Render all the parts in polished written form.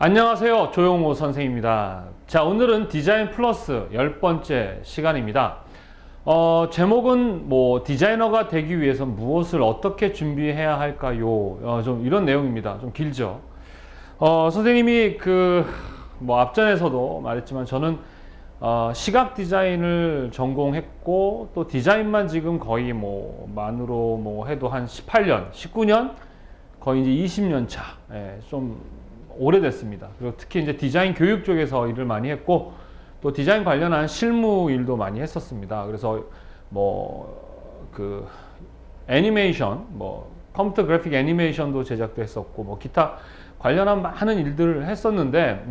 안녕하세요. 조용호 선생입니다. 자, 오늘은 디자인 플러스 10번째 시간입니다. 제목은 디자이너가 되기 위해서 무엇을 어떻게 준비해야 할까요? 좀 이런 내용입니다. 좀 길죠. 선생님이 앞전에서도 말했지만 저는 시각 디자인을 전공했고 또 디자인만 지금 거의 만으로 해도 한 18년, 19년 거의 이제 20년 차. 좀 오래됐습니다. 그리고 특히 이제 디자인 교육 쪽에서 일을 많이 했고 또 디자인 관련한 실무 일도 많이 했었습니다. 그래서 애니메이션, 컴퓨터 그래픽 애니메이션도 제작도 했었고 기타 관련한 많은 일들을 했었는데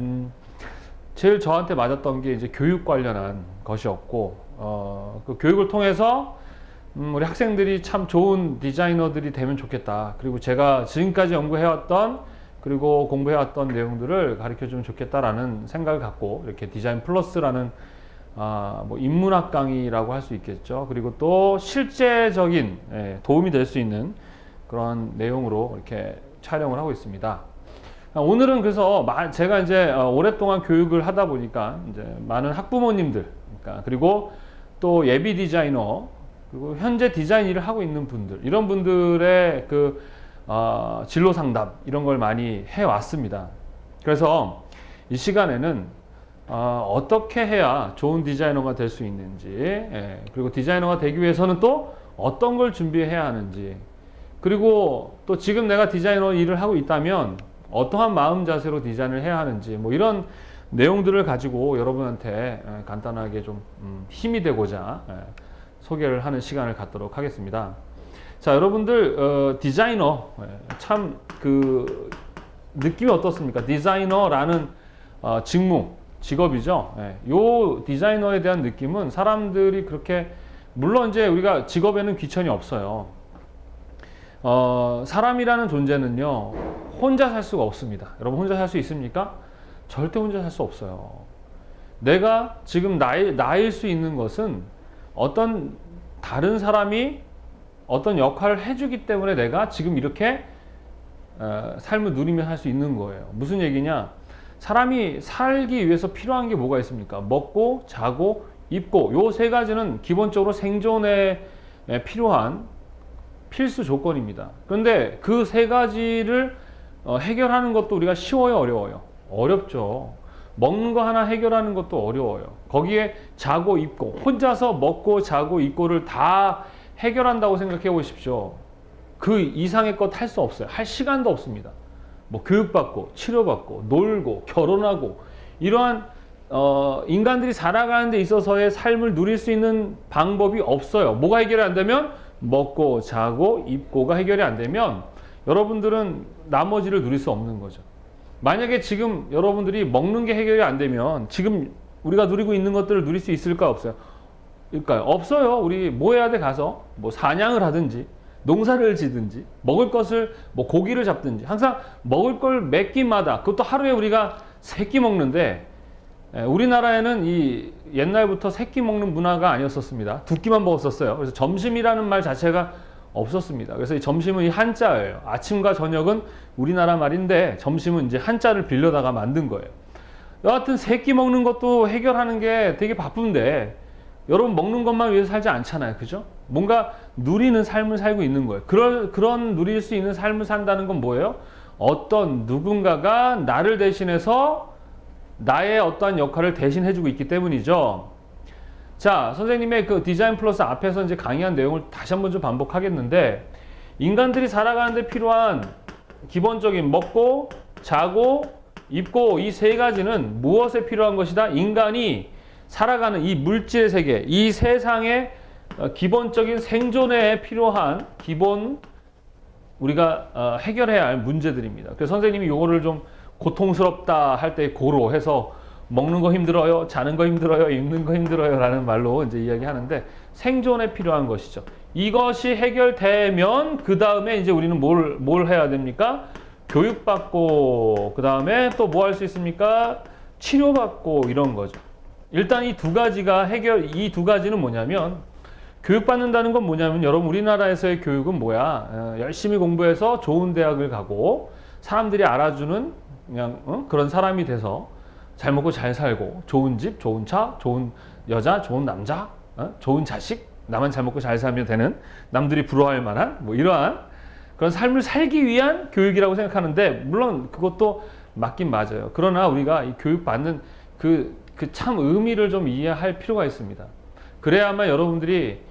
제일 저한테 맞았던 게 이제 교육 관련한 것이었고 그 교육을 통해서 우리 학생들이 참 좋은 디자이너들이 되면 좋겠다. 그리고 제가 지금까지 연구해왔던 그리고 공부해왔던 내용들을 가르쳐주면 좋겠다라는 생각을 갖고 이렇게 디자인 플러스라는 인문학 강의라고 할 수 있겠죠. 그리고 또 실제적인 도움이 될 수 있는 그런 내용으로 이렇게 촬영을 하고 있습니다. 오늘은 그래서 제가 이제 오랫동안 교육을 하다 보니까 이제 많은 학부모님들, 그리고 또 예비 디자이너, 그리고 현재 디자인 일을 하고 있는 분들, 이런 분들의 진로 상담 이런 걸 많이 해왔습니다. 그래서 이 시간에는 어떻게 해야 좋은 디자이너가 될 수 있는지, 그리고 디자이너가 되기 위해서는 또 어떤 걸 준비해야 하는지, 그리고 또 지금 내가 디자이너 일을 하고 있다면 어떠한 마음 자세로 디자인을 해야 하는지 이런 내용들을 가지고 여러분한테 간단하게 좀 힘이 되고자 소개를 하는 시간을 갖도록 하겠습니다. 자, 여러분들 디자이너 참 느낌이 어떻습니까? 디자이너라는 직업이죠. 요 디자이너에 대한 느낌은 사람들이 그렇게, 물론 이제 우리가 직업에는 귀천이 없어요. 사람이라는 존재는요 혼자 살 수가 없습니다. 여러분 혼자 살 수 있습니까? 절대 혼자 살 수 없어요. 내가 지금 나일 수 있는 것은 어떤 다른 사람이 어떤 역할을 해주기 때문에 내가 지금 이렇게 삶을 누리며 살 수 있는 거예요. 무슨 얘기냐? 사람이 살기 위해서 필요한 게 뭐가 있습니까? 먹고, 자고, 입고. 요 세 가지는 기본적으로 생존에 필요한 필수 조건입니다. 그런데 그 세 가지를 해결하는 것도 우리가 쉬워요, 어려워요? 어렵죠. 먹는 거 하나 해결하는 것도 어려워요. 거기에 자고, 입고, 혼자서 먹고, 자고, 입고를 다 해결한다고 생각해 보십시오. 그 이상의 것 할 수 없어요. 할 시간도 없습니다. 교육받고, 치료받고, 놀고, 결혼하고, 이러한 인간들이 살아가는 데 있어서의 삶을 누릴 수 있는 방법이 없어요. 뭐가 해결이 안 되면 먹고, 자고, 입고가 해결이 안 되면 여러분들은 나머지를 누릴 수 없는 거죠. 만약에 지금 여러분들이 먹는 게 해결이 안 되면 지금 우리가 누리고 있는 것들을 누릴 수 있을까 없어요? 그러니까 없어요. 우리 뭐 해야 돼? 가서 사냥을 하든지 농사를 지든지 먹을 것을 고기를 잡든지 항상 먹을 걸 몇 끼마다, 그것도 하루에 우리가 3끼 먹는데 우리나라에는 이 옛날부터 3끼 먹는 문화가 아니었었습니다. 2끼만 먹었었어요. 그래서 점심이라는 말 자체가 없었습니다. 그래서 이 점심은 이 한자예요. 아침과 저녁은 우리나라 말인데 점심은 이제 한자를 빌려다가 만든 거예요. 여하튼 3끼 먹는 것도 해결하는 게 되게 바쁜데 여러분 먹는 것만 위해서 살지 않잖아요. 그죠? 뭔가 누리는 삶을 살고 있는 거예요. 그런 누릴 수 있는 삶을 산다는 건 뭐예요? 어떤 누군가가 나를 대신해서 나의 어떠한 역할을 대신해주고 있기 때문이죠. 자, 선생님의 디자인 플러스 앞에서 이제 강의한 내용을 다시 한번 좀 반복하겠는데, 인간들이 살아가는데 필요한 기본적인 먹고, 자고, 입고 이 세 가지는 무엇에 필요한 것이다? 인간이 살아가는 이 물질의 세계, 이 세상의 기본적인 생존에 필요한 기본 우리가 해결해야 할 문제들입니다. 그래서 선생님이 요거를 좀 고통스럽다 할 때 고로 해서 먹는 거 힘들어요, 자는 거 힘들어요, 입는 거 힘들어요 라는 말로 이제 이야기하는데 생존에 필요한 것이죠. 이것이 해결되면 그 다음에 이제 우리는 뭘 해야 됩니까? 교육받고 그 다음에 또 뭐 할 수 있습니까? 치료받고 이런 거죠. 일단 이 두 가지가 이 두 가지는 뭐냐면, 교육받는다는 건 뭐냐면, 여러분 우리나라에서의 교육은 뭐야? 열심히 공부해서 좋은 대학을 가고 사람들이 알아주는 그냥 그런 사람이 돼서 잘 먹고 잘 살고 좋은 집, 좋은 차, 좋은 여자, 좋은 남자, 좋은 자식, 나만 잘 먹고 잘 살면 되는, 남들이 부러워할 만한 뭐 이러한 그런 삶을 살기 위한 교육이라고 생각하는데, 물론 그것도 맞긴 맞아요. 그러나 우리가 이 교육받는 그 참 의미를 좀 이해할 필요가 있습니다. 그래야만 여러분들이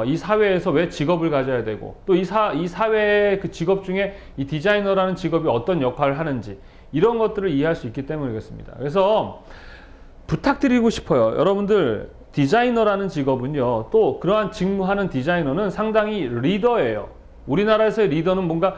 이 사회에서 왜 직업을 가져야 되고, 또 이 사회의 그 직업 중에 이 디자이너라는 직업이 어떤 역할을 하는지, 이런 것들을 이해할 수 있기 때문이겠습니다. 그래서 부탁드리고 싶어요. 여러분들, 디자이너라는 직업은요, 또 그러한 직무하는 디자이너는 상당히 리더예요. 우리나라에서의 리더는 뭔가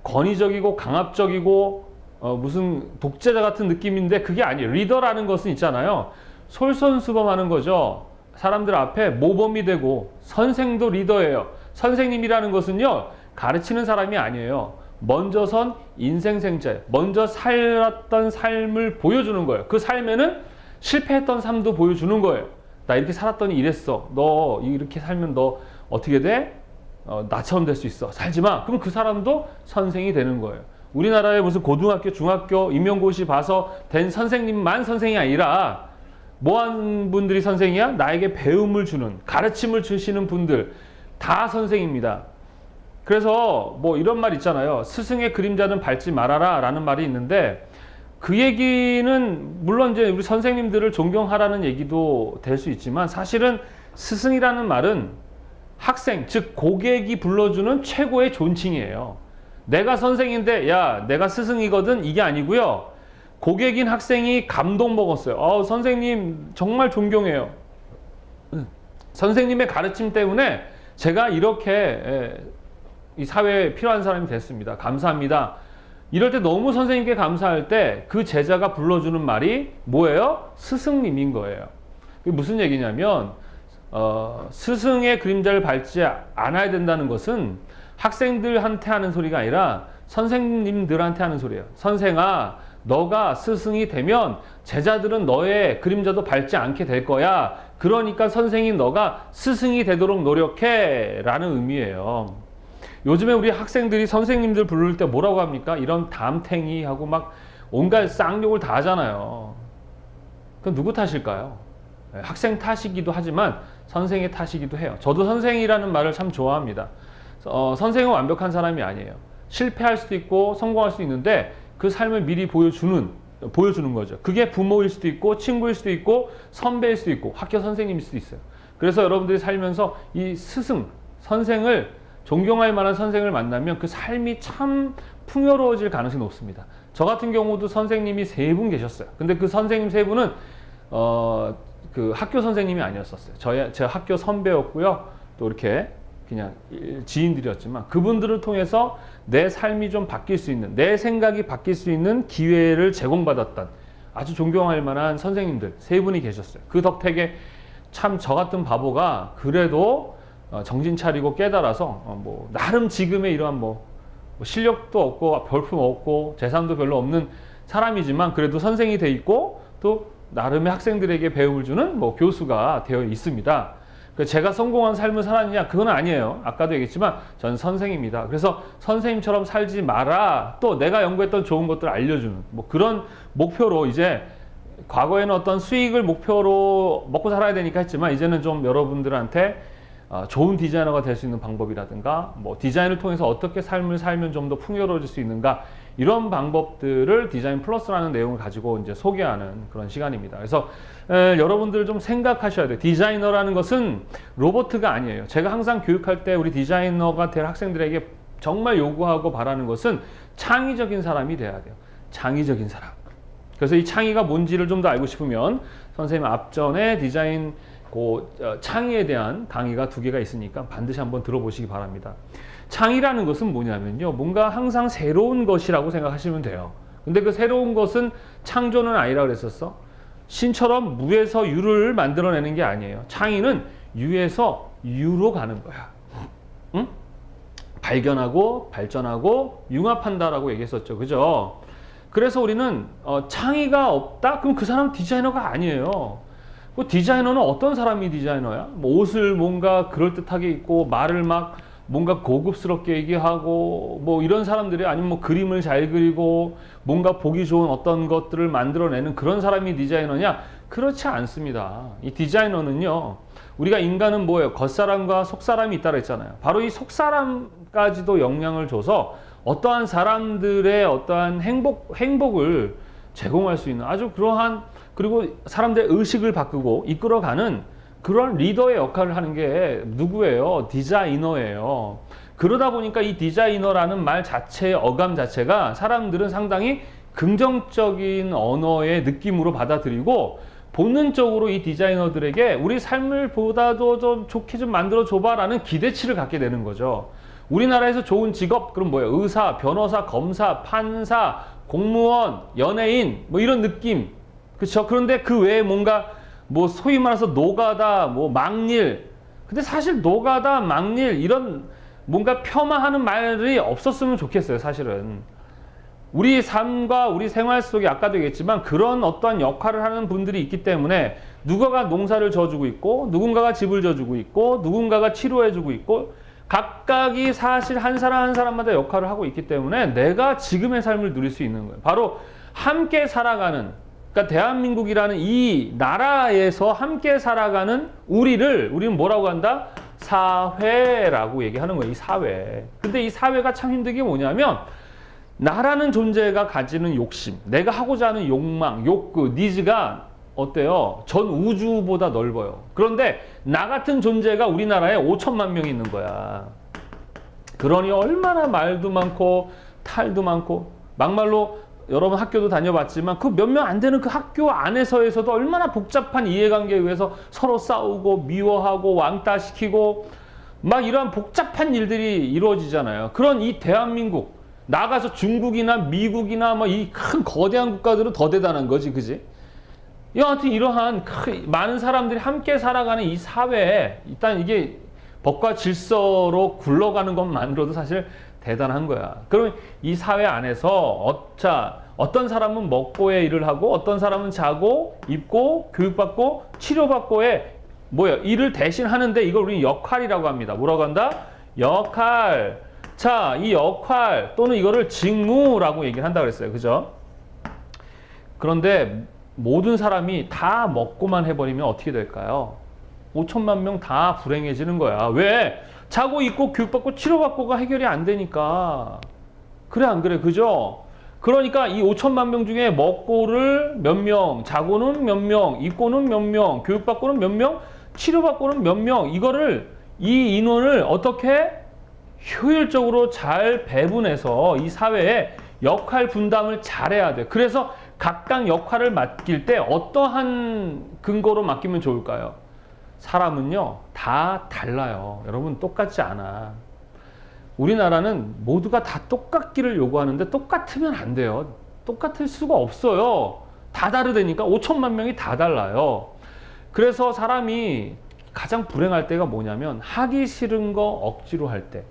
권위적이고 강압적이고 무슨 독재자 같은 느낌인데, 그게 아니에요. 리더라는 것은 있잖아요, 솔선수범하는 거죠. 사람들 앞에 모범이 되고, 선생도 리더예요. 선생님이라는 것은요, 가르치는 사람이 아니에요. 먼저 선 인생생자예요. 먼저 살았던 삶을 보여주는 거예요. 그 삶에는 실패했던 삶도 보여주는 거예요. 나 이렇게 살았더니 이랬어. 너 이렇게 살면 너 어떻게 돼? 나처럼 될 수 있어. 살지 마. 그럼 그 사람도 선생이 되는 거예요. 우리나라에 무슨 고등학교, 중학교, 임용고시 봐서 된 선생님만 선생이 아니라, 뭐한 분들이 선생이야? 나에게 배움을 주는, 가르침을 주시는 분들 다 선생입니다. 그래서 뭐 이런 말 있잖아요. 스승의 그림자는 밟지 말아라 라는 말이 있는데, 그 얘기는 물론 이제 우리 선생님들을 존경하라는 얘기도 될 수 있지만, 사실은 스승이라는 말은 학생, 즉 고객이 불러주는 최고의 존칭이에요. 내가 선생인데 야, 내가 스승이거든, 이게 아니고요. 고객인 학생이 감동 먹었어요. 선생님 정말 존경해요. 선생님의 가르침 때문에 제가 이렇게 이 사회에 필요한 사람이 됐습니다. 감사합니다. 이럴 때 너무 선생님께 감사할 때 그 제자가 불러주는 말이 뭐예요? 스승님인 거예요. 그게 무슨 얘기냐면, 스승의 그림자를 밟지 않아야 된다는 것은 학생들한테 하는 소리가 아니라 선생님들한테 하는 소리예요. 선생아, 너가 스승이 되면 제자들은 너의 그림자도 밟지 않게 될 거야. 그러니까 선생인 너가 스승이 되도록 노력해 라는 의미예요. 요즘에 우리 학생들이 선생님들 부를 때 뭐라고 합니까? 이런 담탱이 하고 막 온갖 쌍욕을 다 하잖아요. 그건 누구 탓일까요? 학생 탓이기도 하지만 선생의 탓이기도 해요. 저도 선생이라는 말을 참 좋아합니다. 선생은 완벽한 사람이 아니에요. 실패할 수도 있고 성공할 수도 있는데, 그 삶을 미리 보여주는 거죠. 그게 부모일 수도 있고, 친구일 수도 있고, 선배일 수도 있고, 학교 선생님일 수도 있어요. 그래서 여러분들이 살면서 이 스승, 선생을 존경할 만한 선생을 만나면 그 삶이 참 풍요로워질 가능성이 높습니다. 저 같은 경우도 선생님이 3분 계셨어요. 근데 그 선생님 3분은 그 학교 선생님이 아니었었어요. 제 학교 선배였고요. 또 이렇게 그냥 지인들이었지만, 그분들을 통해서 내 삶이 좀 바뀔 수 있는, 내 생각이 바뀔 수 있는 기회를 제공받았던 아주 존경할 만한 선생님들 3분이 계셨어요. 그 덕택에 참 저 같은 바보가 그래도 정신 차리고 깨달아서 뭐 나름 지금의 이러한 뭐 실력도 없고 별품 없고 재산도 별로 없는 사람이지만, 그래도 선생이 돼 있고 또 나름의 학생들에게 배움을 주는 뭐 교수가 되어 있습니다. 제가 성공한 삶을 살았느냐? 그건 아니에요. 아까도 얘기했지만 저는 선생입니다. 그래서 선생님처럼 살지 마라. 또 내가 연구했던 좋은 것들을 알려주는 뭐 그런 목표로, 이제 과거에는 어떤 수익을 목표로 먹고 살아야 되니까 했지만, 이제는 좀 여러분들한테 좋은 디자이너가 될 수 있는 방법이라든가, 뭐 디자인을 통해서 어떻게 삶을 살면 좀 더 풍요로워질 수 있는가, 이런 방법들을 디자인 플러스라는 내용을 가지고 이제 소개하는 그런 시간입니다. 그래서 여러분들 좀 생각하셔야 돼요. 디자이너라는 것은 로봇가 아니에요. 제가 항상 교육할 때 우리 디자이너가 될 학생들에게 정말 요구하고 바라는 것은 창의적인 사람이 돼야 돼요. 창의적인 사람. 그래서 이 창의가 뭔지를 좀 더 알고 싶으면 선생님 앞전에 디자인 창의에 대한 강의가 2개가 있으니까 반드시 한번 들어보시기 바랍니다. 창의라는 것은 뭐냐면요, 뭔가 항상 새로운 것이라고 생각하시면 돼요. 근데 그 새로운 것은 창조는 아니라 그랬었어. 신처럼 무에서 유를 만들어내는 게 아니에요. 창의는 유에서 유로 가는 거야. 응? 발견하고 발전하고 융합한다라고 얘기했었죠. 그죠? 그래서 우리는 창의가 없다? 그럼 그 사람은 디자이너가 아니에요. 디자이너는 어떤 사람이 디자이너야? 뭐 옷을 뭔가 그럴듯하게 입고 말을 막 뭔가 고급스럽게 얘기하고 뭐 이런 사람들이 아니면 뭐 그림을 잘 그리고 뭔가 보기 좋은 어떤 것들을 만들어내는 그런 사람이 디자이너냐? 그렇지 않습니다. 이 디자이너는요, 우리가 인간은 뭐예요? 겉사람과 속사람이 있다고 했잖아요. 바로 이 속사람까지도 영향을 줘서 어떠한 사람들의 어떠한 행복을 제공할 수 있는 아주 그러한, 그리고 사람들의 의식을 바꾸고 이끌어가는 그런 리더의 역할을 하는 게 누구예요? 디자이너예요. 그러다 보니까 이 디자이너라는 말 자체의 어감 자체가 사람들은 상당히 긍정적인 언어의 느낌으로 받아들이고 본능적으로 이 디자이너들에게 우리 삶을 보다도 좀 좋게 좀 만들어 줘봐라는 기대치를 갖게 되는 거죠. 우리나라에서 좋은 직업, 그럼 뭐예요? 의사, 변호사, 검사, 판사, 공무원, 연예인, 뭐 이런 느낌. 그렇죠? 그런데 그 외에 뭔가 뭐 소위 말해서 노가다, 뭐 막일. 근데 사실 노가다, 막일 이런 뭔가 폄하하는 말이 없었으면 좋겠어요, 사실은. 우리 삶과 우리 생활 속에 아까도 얘기했지만 그런 어떠한 역할을 하는 분들이 있기 때문에 누군가가 농사를 져주고 있고 누군가가 집을 져주고 있고 누군가가 치료해주고 있고 각각이 사실 한 사람 한 사람마다 역할을 하고 있기 때문에 내가 지금의 삶을 누릴 수 있는 거예요. 바로 함께 살아가는, 그러니까 대한민국이라는 이 나라에서 함께 살아가는 우리는 뭐라고 한다? 사회라고 얘기하는 거예요. 이 사회. 근데 이 사회가 참 힘든 게 뭐냐면 나라는 존재가 가지는 욕심, 내가 하고자 하는 욕망, 욕구, 니즈가 어때요? 전 우주보다 넓어요. 그런데 나 같은 존재가 우리나라에 5천만 명이 있는 거야. 그러니 얼마나 말도 많고 탈도 많고, 막말로 여러분 학교도 다녀봤지만 그 몇 명 안 되는 그 학교 안에서에서도 얼마나 복잡한 이해관계에 의해서 서로 싸우고 미워하고 왕따시키고 막 이러한 복잡한 일들이 이루어지잖아요. 그런 이 대한민국, 나가서 중국이나 미국이나 뭐 이 큰 거대한 국가들은 더 대단한 거지, 그지? 여하튼 이러한 많은 사람들이 함께 살아가는 이 사회에 일단 이게 법과 질서로 굴러가는 것만으로도 사실 대단한 거야. 그러면 이 사회 안에서 어떤 사람은 먹고의 일을 하고 어떤 사람은 자고 입고 교육받고 치료받고의 일을 대신 하는데 이걸 우리는 역할이라고 합니다. 뭐라고 한다? 역할. 자, 이 역할 또는 이거를 직무라고 얘기를 한다고 그랬어요. 그죠? 그런데 모든 사람이 다 먹고만 해버리면 어떻게 될까요? 5천만 명 다 불행해지는 거야. 왜? 자고 입고 교육받고 치료받고가 해결이 안 되니까. 그래 안 그래? 그죠? 그러니까 이 5천만 명 중에 먹고를 몇 명, 자고는 몇 명, 입고는 몇 명, 교육받고는 몇 명, 치료받고는 몇 명, 이 인원을 어떻게 효율적으로 잘 배분해서 이 사회에 역할 분담을 잘해야 돼. 그래서 각각 역할을 맡길 때 어떠한 근거로 맡기면 좋을까요? 사람은요, 다 달라요. 여러분, 똑같지 않아. 우리나라는 모두가 다 똑같기를 요구하는데 똑같으면 안 돼요. 똑같을 수가 없어요. 다 다르다니까. 5천만 명이 다 달라요. 그래서 사람이 가장 불행할 때가 뭐냐면 하기 싫은 거 억지로 할 때.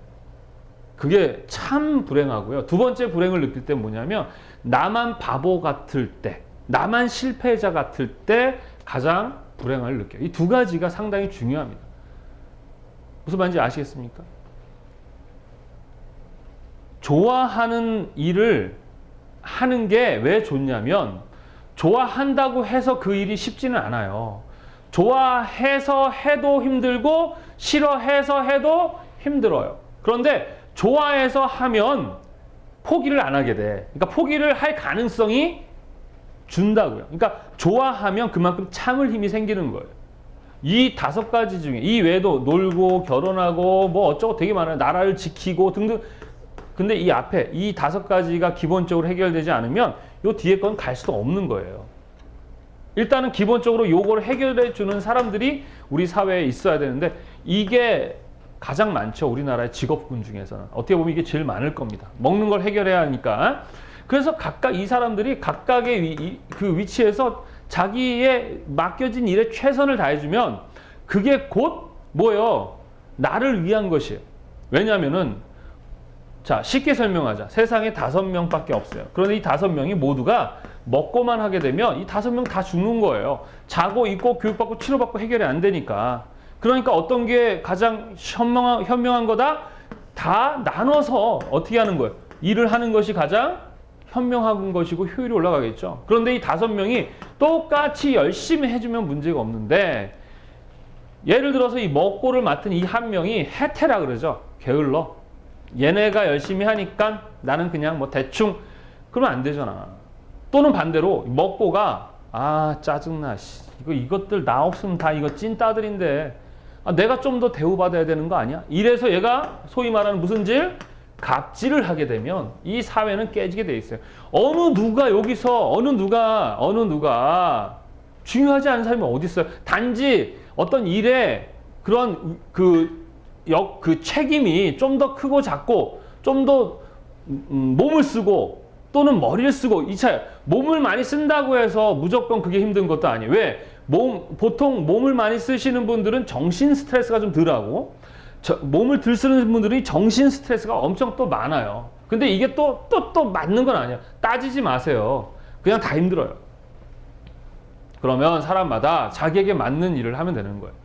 그게 참 불행하고요. 두 번째 불행을 느낄 때 뭐냐면 나만 바보 같을 때, 나만 실패자 같을 때 가장 불행을 느껴요. 이 두 가지가 상당히 중요합니다. 무슨 말인지 아시겠습니까? 좋아하는 일을 하는 게 왜 좋냐면 좋아한다고 해서 그 일이 쉽지는 않아요. 좋아해서 해도 힘들고 싫어해서 해도 힘들어요. 그런데 좋아해서 하면 포기를 안 하게 돼. 그러니까 포기를 할 가능성이 준다고요. 그러니까 좋아하면 그만큼 참을 힘이 생기는 거예요. 이 5가지 중에 이 외에도 놀고 결혼하고 뭐 어쩌고 되게 많아요. 나라를 지키고 등등. 근데 이 앞에 이 5가지가 기본적으로 해결되지 않으면 요 뒤에 건 갈 수도 없는 거예요. 일단은 기본적으로 요거를 해결해 주는 사람들이 우리 사회에 있어야 되는데 이게 가장 많죠. 우리나라의 직업군 중에서는. 어떻게 보면 이게 제일 많을 겁니다. 먹는 걸 해결해야 하니까. 그래서 각각 이 사람들이 각각의 그 위치에서 자기의 맡겨진 일에 최선을 다해주면 그게 곧 뭐예요? 나를 위한 것이에요. 왜냐하면은 자, 쉽게 설명하자. 세상에 5명밖에 없어요. 그런데 이 5명이 모두가 먹고만 하게 되면 이 5명 다 죽는 거예요. 자고 입고 교육받고 치료받고 해결이 안 되니까. 그러니까 어떤 게 가장 현명한 거다? 다 나눠서 어떻게 하는 거예요? 일을 하는 것이 가장 현명한 것이고 효율이 올라가겠죠. 그런데 이 5명이 똑같이 열심히 해주면 문제가 없는데, 예를 들어서 이 먹고를 맡은 이 한 명이 해태라 그러죠. 게을러. 얘네가 열심히 하니까 나는 그냥 뭐 대충, 그러면 안 되잖아. 또는 반대로 먹고가 짜증나. 이것들 나 없으면 다 이거 찐따들인데 내가 좀 더 대우받아야 되는 거 아니야? 이래서 얘가 소위 말하는 무슨 질? 갑질을 하게 되면 이 사회는 깨지게 돼 있어요. 어느 누가 중요하지 않은 사람이 어디 있어요? 단지 어떤 일에 그런 그 책임이 좀 더 크고 작고 좀 더 몸을 쓰고 또는 머리를 쓰고, 이 차이, 몸을 많이 쓴다고 해서 무조건 그게 힘든 것도 아니에요. 왜? 보통 몸을 많이 쓰시는 분들은 정신 스트레스가 좀 덜하고, 몸을 덜 쓰는 분들이 정신 스트레스가 엄청 또 많아요. 근데 이게 또 맞는 건 아니에요. 따지지 마세요. 그냥 다 힘들어요. 그러면 사람마다 자기에게 맞는 일을 하면 되는 거예요.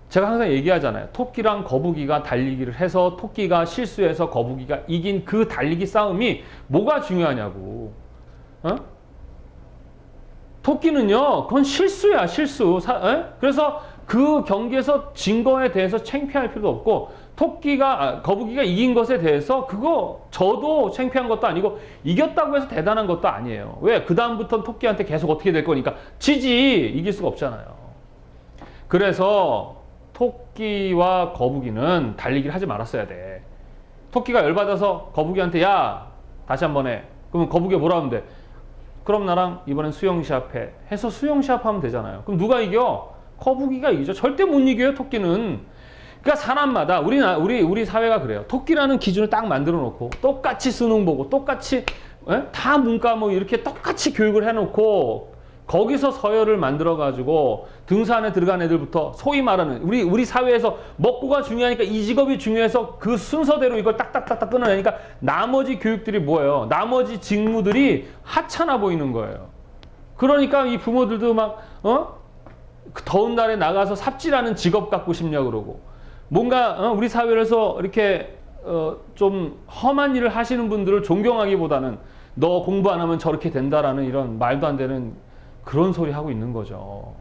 제가 항상 얘기하잖아요. 토끼랑 거북이가 달리기를 해서 토끼가 실수해서 거북이가 이긴 그 달리기 싸움이 뭐가 중요하냐고. 토끼는요, 그건 실수야, 실수. 그래서 그 경기에서 진 거에 대해서 창피할 필요도 없고, 거북이가 이긴 것에 대해서 그거 저도 창피한 것도 아니고 이겼다고 해서 대단한 것도 아니에요. 왜? 그 다음부터는 토끼한테 계속 어떻게 될 거니까 지지, 이길 수가 없잖아요. 그래서 토끼와 거북이는 달리기를 하지 말았어야 돼. 토끼가 열받아서 거북이한테 야, 다시 한번 해. 그러면 거북이가 뭐라 하면 돼? 그럼 나랑 이번엔 수영 시합해. 해서 수영 시합하면 되잖아요. 그럼 누가 이겨? 거북이가 이기죠. 절대 못 이겨요, 토끼는. 그러니까 사람마다 우리 사회가 그래요. 토끼라는 기준을 딱 만들어 놓고 똑같이 수능 보고 똑같이 다 문과 뭐 이렇게 똑같이 교육을 해놓고 거기서 서열을 만들어 가지고 등산에 들어간 애들부터 소위 말하는 우리 사회에서 먹고가 중요하니까 이 직업이 중요해서 그 순서대로 이걸 딱딱딱딱 끊어내니까 나머지 교육들이 뭐예요? 나머지 직무들이 하찮아 보이는 거예요. 그러니까 이 부모들도 막 더운 날에 나가서 삽질하는 직업 갖고 싶냐 그러고, 뭔가 우리 사회에서 이렇게 좀 험한 일을 하시는 분들을 존경하기보다는 너 공부 안 하면 저렇게 된다라는 이런 말도 안 되는 그런 소리 하고 있는 거죠.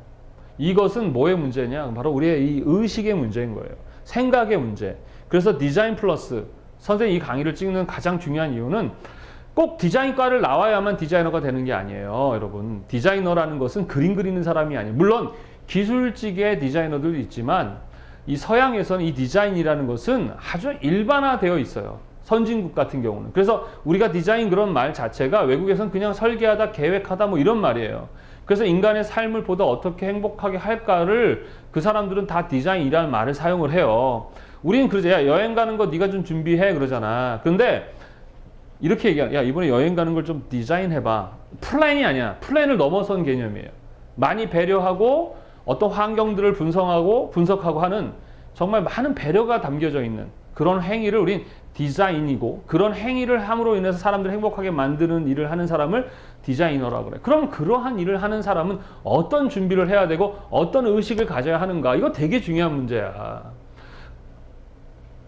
이것은 뭐의 문제냐? 바로 우리의 이 의식의 문제인 거예요. 생각의 문제. 그래서 디자인 플러스, 선생님이 이 강의를 찍는 가장 중요한 이유는 꼭 디자인과를 나와야만 디자이너가 되는 게 아니에요. 여러분, 디자이너라는 것은 그림 그리는 사람이 아니에요. 물론 기술직의 디자이너들도 있지만 이 서양에서는 이 디자인이라는 것은 아주 일반화되어 있어요. 선진국 같은 경우는. 그래서 우리가 디자인 그런 말 자체가 외국에서는 그냥 설계하다, 계획하다 뭐 이런 말이에요. 그래서 인간의 삶을 보다 어떻게 행복하게 할까를 그 사람들은 다 디자인이라는 말을 사용을 해요. 우리는 그러죠. 야, 여행 가는 거 네가 좀 준비해 그러잖아. 그런데 이렇게 얘기하는, 야, 이번에 여행 가는 걸 좀 디자인해봐. 플랜이 아니야. 플랜을 넘어선 개념이에요. 많이 배려하고 어떤 환경들을 분석하고 하는 정말 많은 배려가 담겨져 있는 그런 행위를 우린 디자인이고, 그런 행위를 함으로 인해서 사람들을 행복하게 만드는 일을 하는 사람을 디자이너라고 그래. 그럼 그러한 일을 하는 사람은 어떤 준비를 해야 되고 어떤 의식을 가져야 하는가? 이거 되게 중요한 문제야.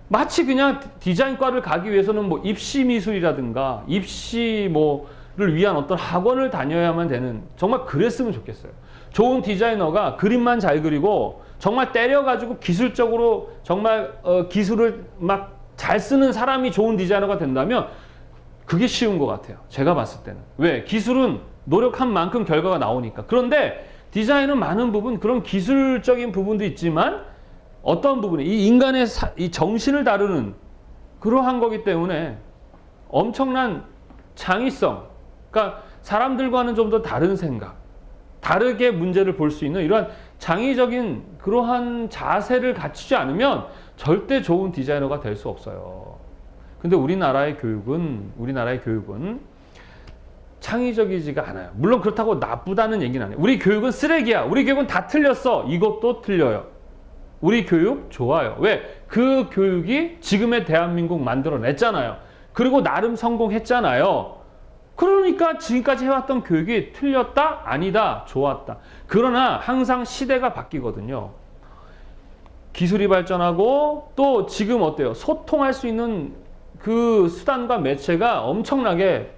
마치 그냥 디자인과를 가기 위해서는 뭐 입시 미술이라든가 입시 뭐를 위한 어떤 학원을 다녀야만 되는, 정말 그랬으면 좋겠어요. 좋은 디자이너가 그림만 잘 그리고 정말 때려가지고 기술적으로 정말 기술을 막 잘 쓰는 사람이 좋은 디자이너가 된다면 그게 쉬운 것 같아요. 제가 봤을 때는. 왜? 기술은 노력한 만큼 결과가 나오니까. 그런데 디자인은 많은 부분 그런 기술적인 부분도 있지만 어떤 부분이 이 인간의 이 정신을 다루는 그러한 거기 때문에 엄청난 창의성, 그러니까 사람들과는 좀 더 다른 생각, 다르게 문제를 볼 수 있는 이러한 창의적인 그러한 자세를 갖추지 않으면 절대 좋은 디자이너가 될 수 없어요. 근데 우리나라의 교육은 창의적이지가 않아요. 물론 그렇다고 나쁘다는 얘기는 아니에요. 우리 교육은 쓰레기야. 우리 교육은 다 틀렸어. 이것도 틀려요. 우리 교육 좋아요. 왜? 그 교육이 지금의 대한민국 만들어냈잖아요. 그리고 나름 성공했잖아요. 그러니까 지금까지 해왔던 교육이 틀렸다? 아니다? 좋았다. 그러나 항상 시대가 바뀌거든요. 기술이 발전하고 또 지금 어때요? 소통할 수 있는 그 수단과 매체가 엄청나게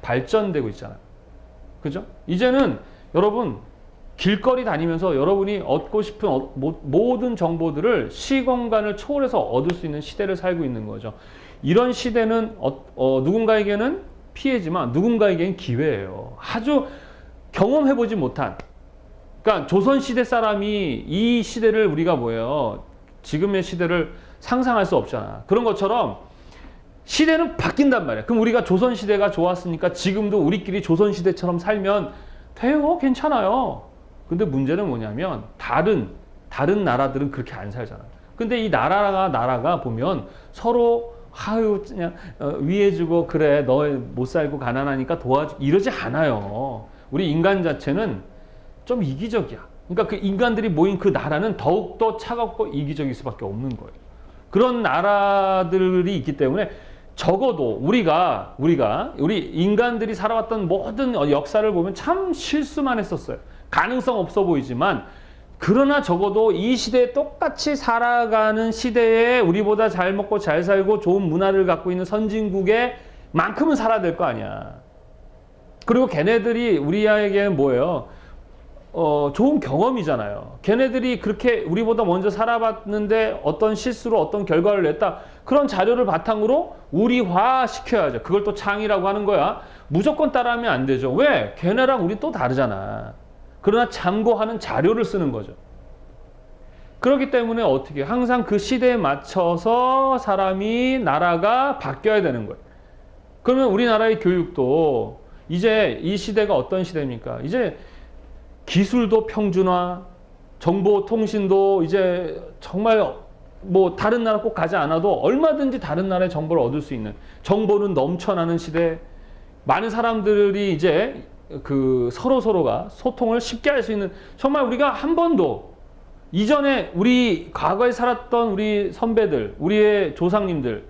발전되고 있잖아요. 그죠? 이제는 여러분 길거리 다니면서 여러분이 얻고 싶은 모든 정보들을 시공간을 초월해서 얻을 수 있는 시대를 살고 있는 거죠. 이런 시대는 누군가에게는 피해지만 누군가에게는 기회예요. 아주 경험해보지 못한, 그러니까 조선시대 사람이 이 시대를 우리가 뭐예요? 지금의 시대를 상상할 수 없잖아. 그런 것처럼 시대는 바뀐단 말이야. 그럼 우리가 조선시대가 좋았으니까 지금도 우리끼리 조선시대처럼 살면 돼요. 괜찮아요. 근데 문제는 뭐냐면 다른 나라들은 그렇게 안 살잖아. 근데 이 나라가 보면 서로 아유 그냥 위해주고 그래 너 못 살고 가난하니까 도와주 이러지 않아요. 우리 인간 자체는 좀 이기적이야. 그러니까 그 인간들이 모인 그 나라는 더욱더 차갑고 이기적일 수밖에 없는 거예요. 그런 나라들이 있기 때문에 적어도 우리 인간들이 살아왔던 모든 역사를 보면 참 실수만 했었어요. 가능성 없어 보이지만 그러나 적어도 이 시대에 똑같이 살아가는 시대에 우리보다 잘 먹고 잘 살고 좋은 문화를 갖고 있는 선진국에 만큼은 살아야 될 거 아니야. 그리고 걔네들이 우리에게는 뭐예요? 좋은 경험이잖아요. 걔네들이 그렇게 우리보다 먼저 살아봤는데 어떤 실수로 어떤 결과를 냈다. 그런 자료를 바탕으로 우리화 시켜야죠. 그걸 또 창의라고 하는 거야. 무조건 따라하면 안 되죠. 왜? 걔네랑 우리 또 다르잖아. 그러나 참고하는 자료를 쓰는 거죠. 그렇기 때문에 어떻게 항상 그 시대에 맞춰서 나라가 바뀌어야 되는 거예요. 그러면 우리나라의 교육도 이제 이 시대가 어떤 시대입니까? 이제 기술도 평준화, 정보통신도 이제 정말 뭐 다른 나라 꼭 가지 않아도 얼마든지 다른 나라의 정보를 얻을 수 있는, 정보는 넘쳐나는 시대, 많은 사람들이 이제 그 서로가 소통을 쉽게 할 수 있는, 정말 우리가 한 번도 이전에 우리 과거에 살았던 우리 선배들, 우리의 조상님들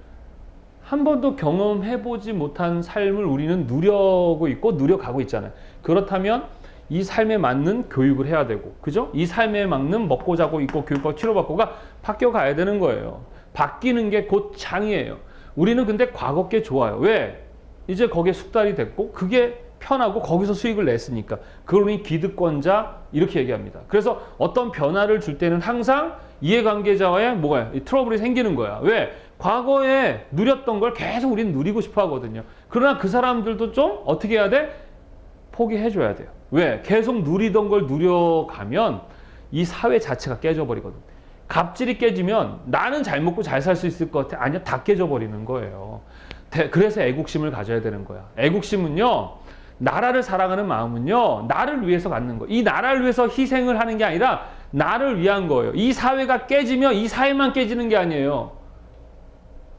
한 번도 경험해보지 못한 삶을 우리는 누려고 있고 누려가고 있잖아요. 그렇다면 이 삶에 맞는 교육을 해야 되고, 그죠? 이 삶에 맞는 먹고 자고 있고 교육받고 치료받고가 바뀌어가야 되는 거예요. 바뀌는 게 곧 창이에요. 우리는 근데 과거 게 좋아요. 왜? 이제 거기에 숙달이 됐고 그게 편하고 거기서 수익을 냈으니까. 그러니 기득권자 이렇게 얘기합니다. 그래서 어떤 변화를 줄 때는 항상 이해관계자와의 뭐가 트러블이 생기는 거야. 왜? 과거에 누렸던 걸 계속 우리는 누리고 싶어 하거든요. 그러나 그 사람들도 좀 어떻게 해야 돼? 포기해줘야 돼요. 왜? 계속 누리던 걸 누려가면 이 사회 자체가 깨져버리거든. 갑질이 깨지면 나는 잘 먹고 잘 살 수 있을 것 같아. 아니야, 다 깨져버리는 거예요. 그래서 애국심을 가져야 되는 거야. 애국심은요, 나라를 사랑하는 마음은요, 나를 위해서 갖는 거예요. 이 나라를 위해서 희생을 하는 게 아니라 나를 위한 거예요. 이 사회가 깨지면 이 사회만 깨지는 게 아니에요.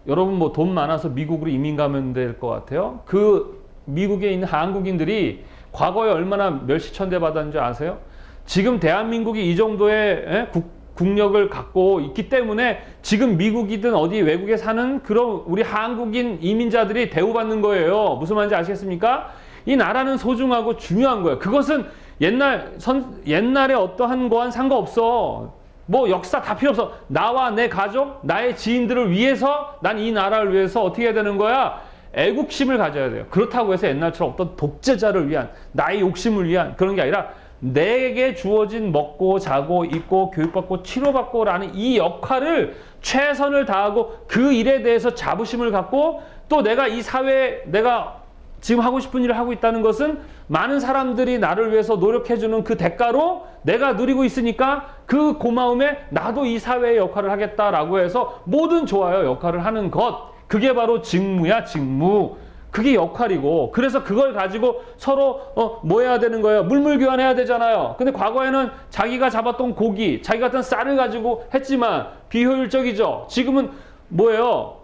여러분 뭐 돈 많아서 미국으로 이민 가면 될 것 같아요? 그 미국에 있는 한국인들이 과거에 얼마나 멸시천대 받았는지 아세요? 지금 대한민국이 이 정도의 국력을 갖고 있기 때문에 지금 미국이든 어디 외국에 사는 그런 우리 한국인 이민자들이 대우받는 거예요. 무슨 말인지 아시겠습니까? 이 나라는 소중하고 중요한 거예요. 그것은 옛날에 어떠한 거와는 상관없어. 뭐 역사 다 필요 없어. 나와 내 가족, 나의 지인들을 위해서 난 이 나라를 위해서 어떻게 해야 되는 거야? 애국심을 가져야 돼요. 그렇다고 해서 옛날처럼 어떤 독재자를 위한, 나의 욕심을 위한 그런 게 아니라 내게 주어진 먹고 자고 입고 교육받고 치료받고 라는 이 역할을 최선을 다하고 그 일에 대해서 자부심을 갖고 또 내가 이 사회에 내가 지금 하고 싶은 일을 하고 있다는 것은 많은 사람들이 나를 위해서 노력해주는 그 대가로 내가 누리고 있으니까 그 고마움에 나도 이 사회의 역할을 하겠다라고 해서 모든 좋아요 역할을 하는 것, 그게 바로 직무야, 직무. 그게 역할이고, 그래서 그걸 가지고 서로 뭐 해야 되는 거예요? 물물 교환해야 되잖아요. 근데 과거에는 자기가 잡았던 고기, 자기 같은 쌀을 가지고 했지만 비효율적이죠. 지금은 뭐예요?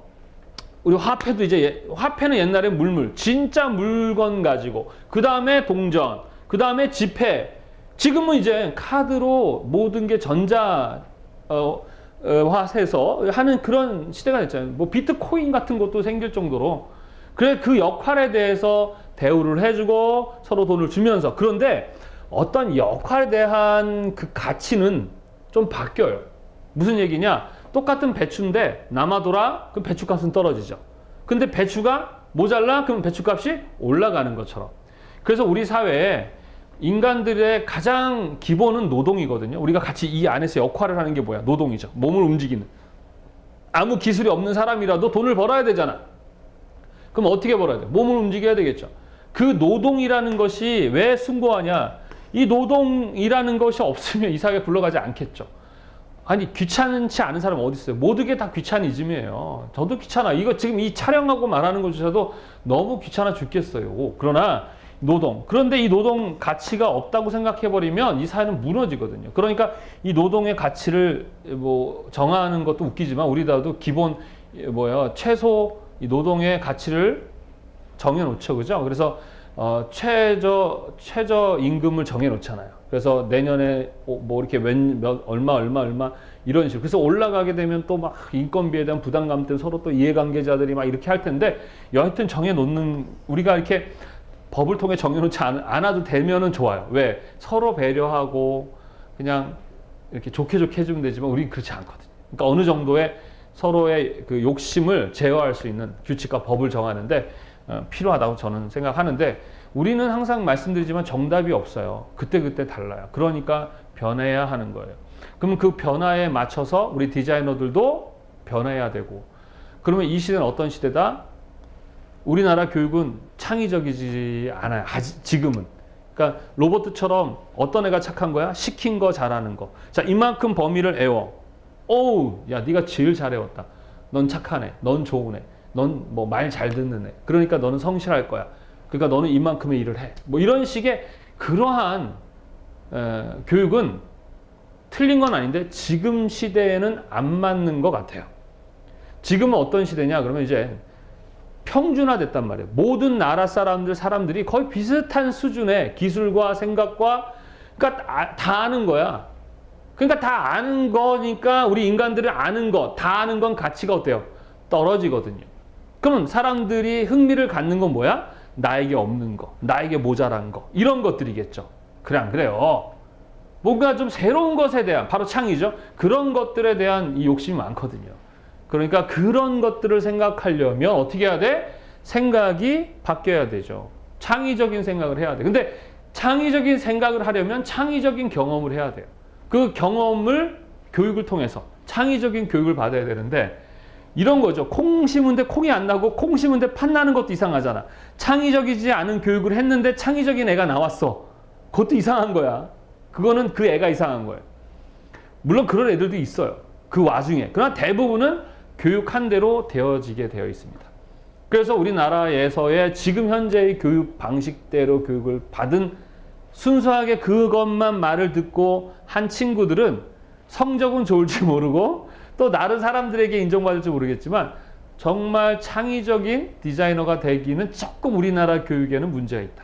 우리 화폐도 이제, 화폐는 옛날에 물물, 진짜 물건 가지고, 그 다음에 동전, 그 다음에 지폐. 지금은 이제 카드로 모든 게 전자 화해서 하는 그런 시대가 됐잖아요. 뭐 비트코인 같은 것도 생길 정도로. 그래, 그 역할에 대해서 대우를 해주고 서로 돈을 주면서. 그런데 어떤 역할에 대한 그 가치는 좀 바뀌어요. 무슨 얘기냐? 똑같은 배추인데 남아돌아? 그럼 배추값은 떨어지죠. 근데 배추가 모자라? 그럼 배추값이 올라가는 것처럼. 그래서 우리 사회에 인간들의 가장 기본은 노동이거든요. 우리가 같이 이 안에서 역할을 하는 게 뭐야? 노동이죠. 몸을 움직이는. 아무 기술이 없는 사람이라도 돈을 벌어야 되잖아. 그럼 어떻게 벌어야 돼? 몸을 움직여야 되겠죠. 그 노동이라는 것이 왜 숭고하냐? 이 노동이라는 것이 없으면 이 사회가 굴러가지 않겠죠. 아니 귀찮지 않은 사람 어디 있어요? 모든 게 다 귀차니즘이에요. 저도 귀찮아. 이거 지금 이 촬영하고 말하는 것조차도 너무 귀찮아 죽겠어요. 그러나 노동. 그런데 이 노동 가치가 없다고 생각해버리면 이 사회는 무너지거든요. 그러니까 이 노동의 가치를 뭐 정하는 것도 웃기지만 우리나라도 기본 최소 이 노동의 가치를 정해놓죠, 그죠? 그래서 최저 임금을 정해놓잖아요. 그래서 내년에 뭐 이렇게 얼마 이런 식으로. 그래서 올라가게 되면 또 막 인건비에 대한 부담감 때문에 서로 또 이해관계자들이 막 이렇게 할 텐데 여하튼 정해놓는 우리가 이렇게 법을 통해 정해놓지 않아도 되면은 좋아요. 왜? 서로 배려하고 그냥 이렇게 좋게 해주면 되지만 우리는 그렇지 않거든요. 그러니까 어느 정도의 서로의 그 욕심을 제어할 수 있는 규칙과 법을 정하는데 필요하다고 저는 생각하는데 우리는 항상 말씀드리지만 정답이 없어요. 그때그때 달라요. 그러니까 변해야 하는 거예요. 그러면 그 변화에 맞춰서 우리 디자이너들도 변해야 되고 그러면 이 시대는 어떤 시대다? 우리나라 교육은 창의적이지 않아요. 지금은. 그러니까 로봇처럼 어떤 애가 착한 거야? 시킨 거 잘하는 거. 자, 이만큼 범위를 애워. 어우, 야, 네가 제일 잘 애웠다. 넌 착한 애. 넌 좋은 애. 넌 뭐 말 잘 듣는 애. 그러니까 너는 성실할 거야. 그러니까 너는 이만큼의 일을 해. 뭐 이런 식의 그러한 교육은 틀린 건 아닌데 지금 시대에는 안 맞는 것 같아요. 지금은 어떤 시대냐? 그러면 이제 평준화됐단 말이에요. 모든 나라 사람들이 거의 비슷한 수준의 기술과 생각과 그러니까 다 아는 거야. 그러니까 다 아는 거니까 우리 인간들은 아는 거, 다 아는 건 가치가 어때요? 떨어지거든요. 그럼 사람들이 흥미를 갖는 건 뭐야? 나에게 없는 거, 나에게 모자란 거 이런 것들이겠죠. 그래 안 그래요? 뭔가 좀 새로운 것에 대한 바로 창의죠. 그런 것들에 대한 이 욕심이 많거든요. 그러니까 그런 것들을 생각하려면 어떻게 해야 돼? 생각이 바뀌어야 되죠. 창의적인 생각을 해야 돼. 근데 창의적인 생각을 하려면 창의적인 경험을 해야 돼요. 그 경험을 교육을 통해서 창의적인 교육을 받아야 되는데 이런 거죠. 콩 심은데 콩이 안 나고 콩 심은데 팥 나는 것도 이상하잖아. 창의적이지 않은 교육을 했는데 창의적인 애가 나왔어. 그것도 이상한 거야. 그거는 그 애가 이상한 거예요. 물론 그런 애들도 있어요. 그 와중에. 그러나 대부분은 교육한 대로 되어지게 되어 있습니다. 그래서 우리나라에서의 지금 현재의 교육 방식대로 교육을 받은 순수하게 그것만 말을 듣고 한 친구들은 성적은 좋을지 모르고 또 다른 사람들에게 인정받을지 모르겠지만 정말 창의적인 디자이너가 되기는 조금 우리나라 교육에는 문제가 있다.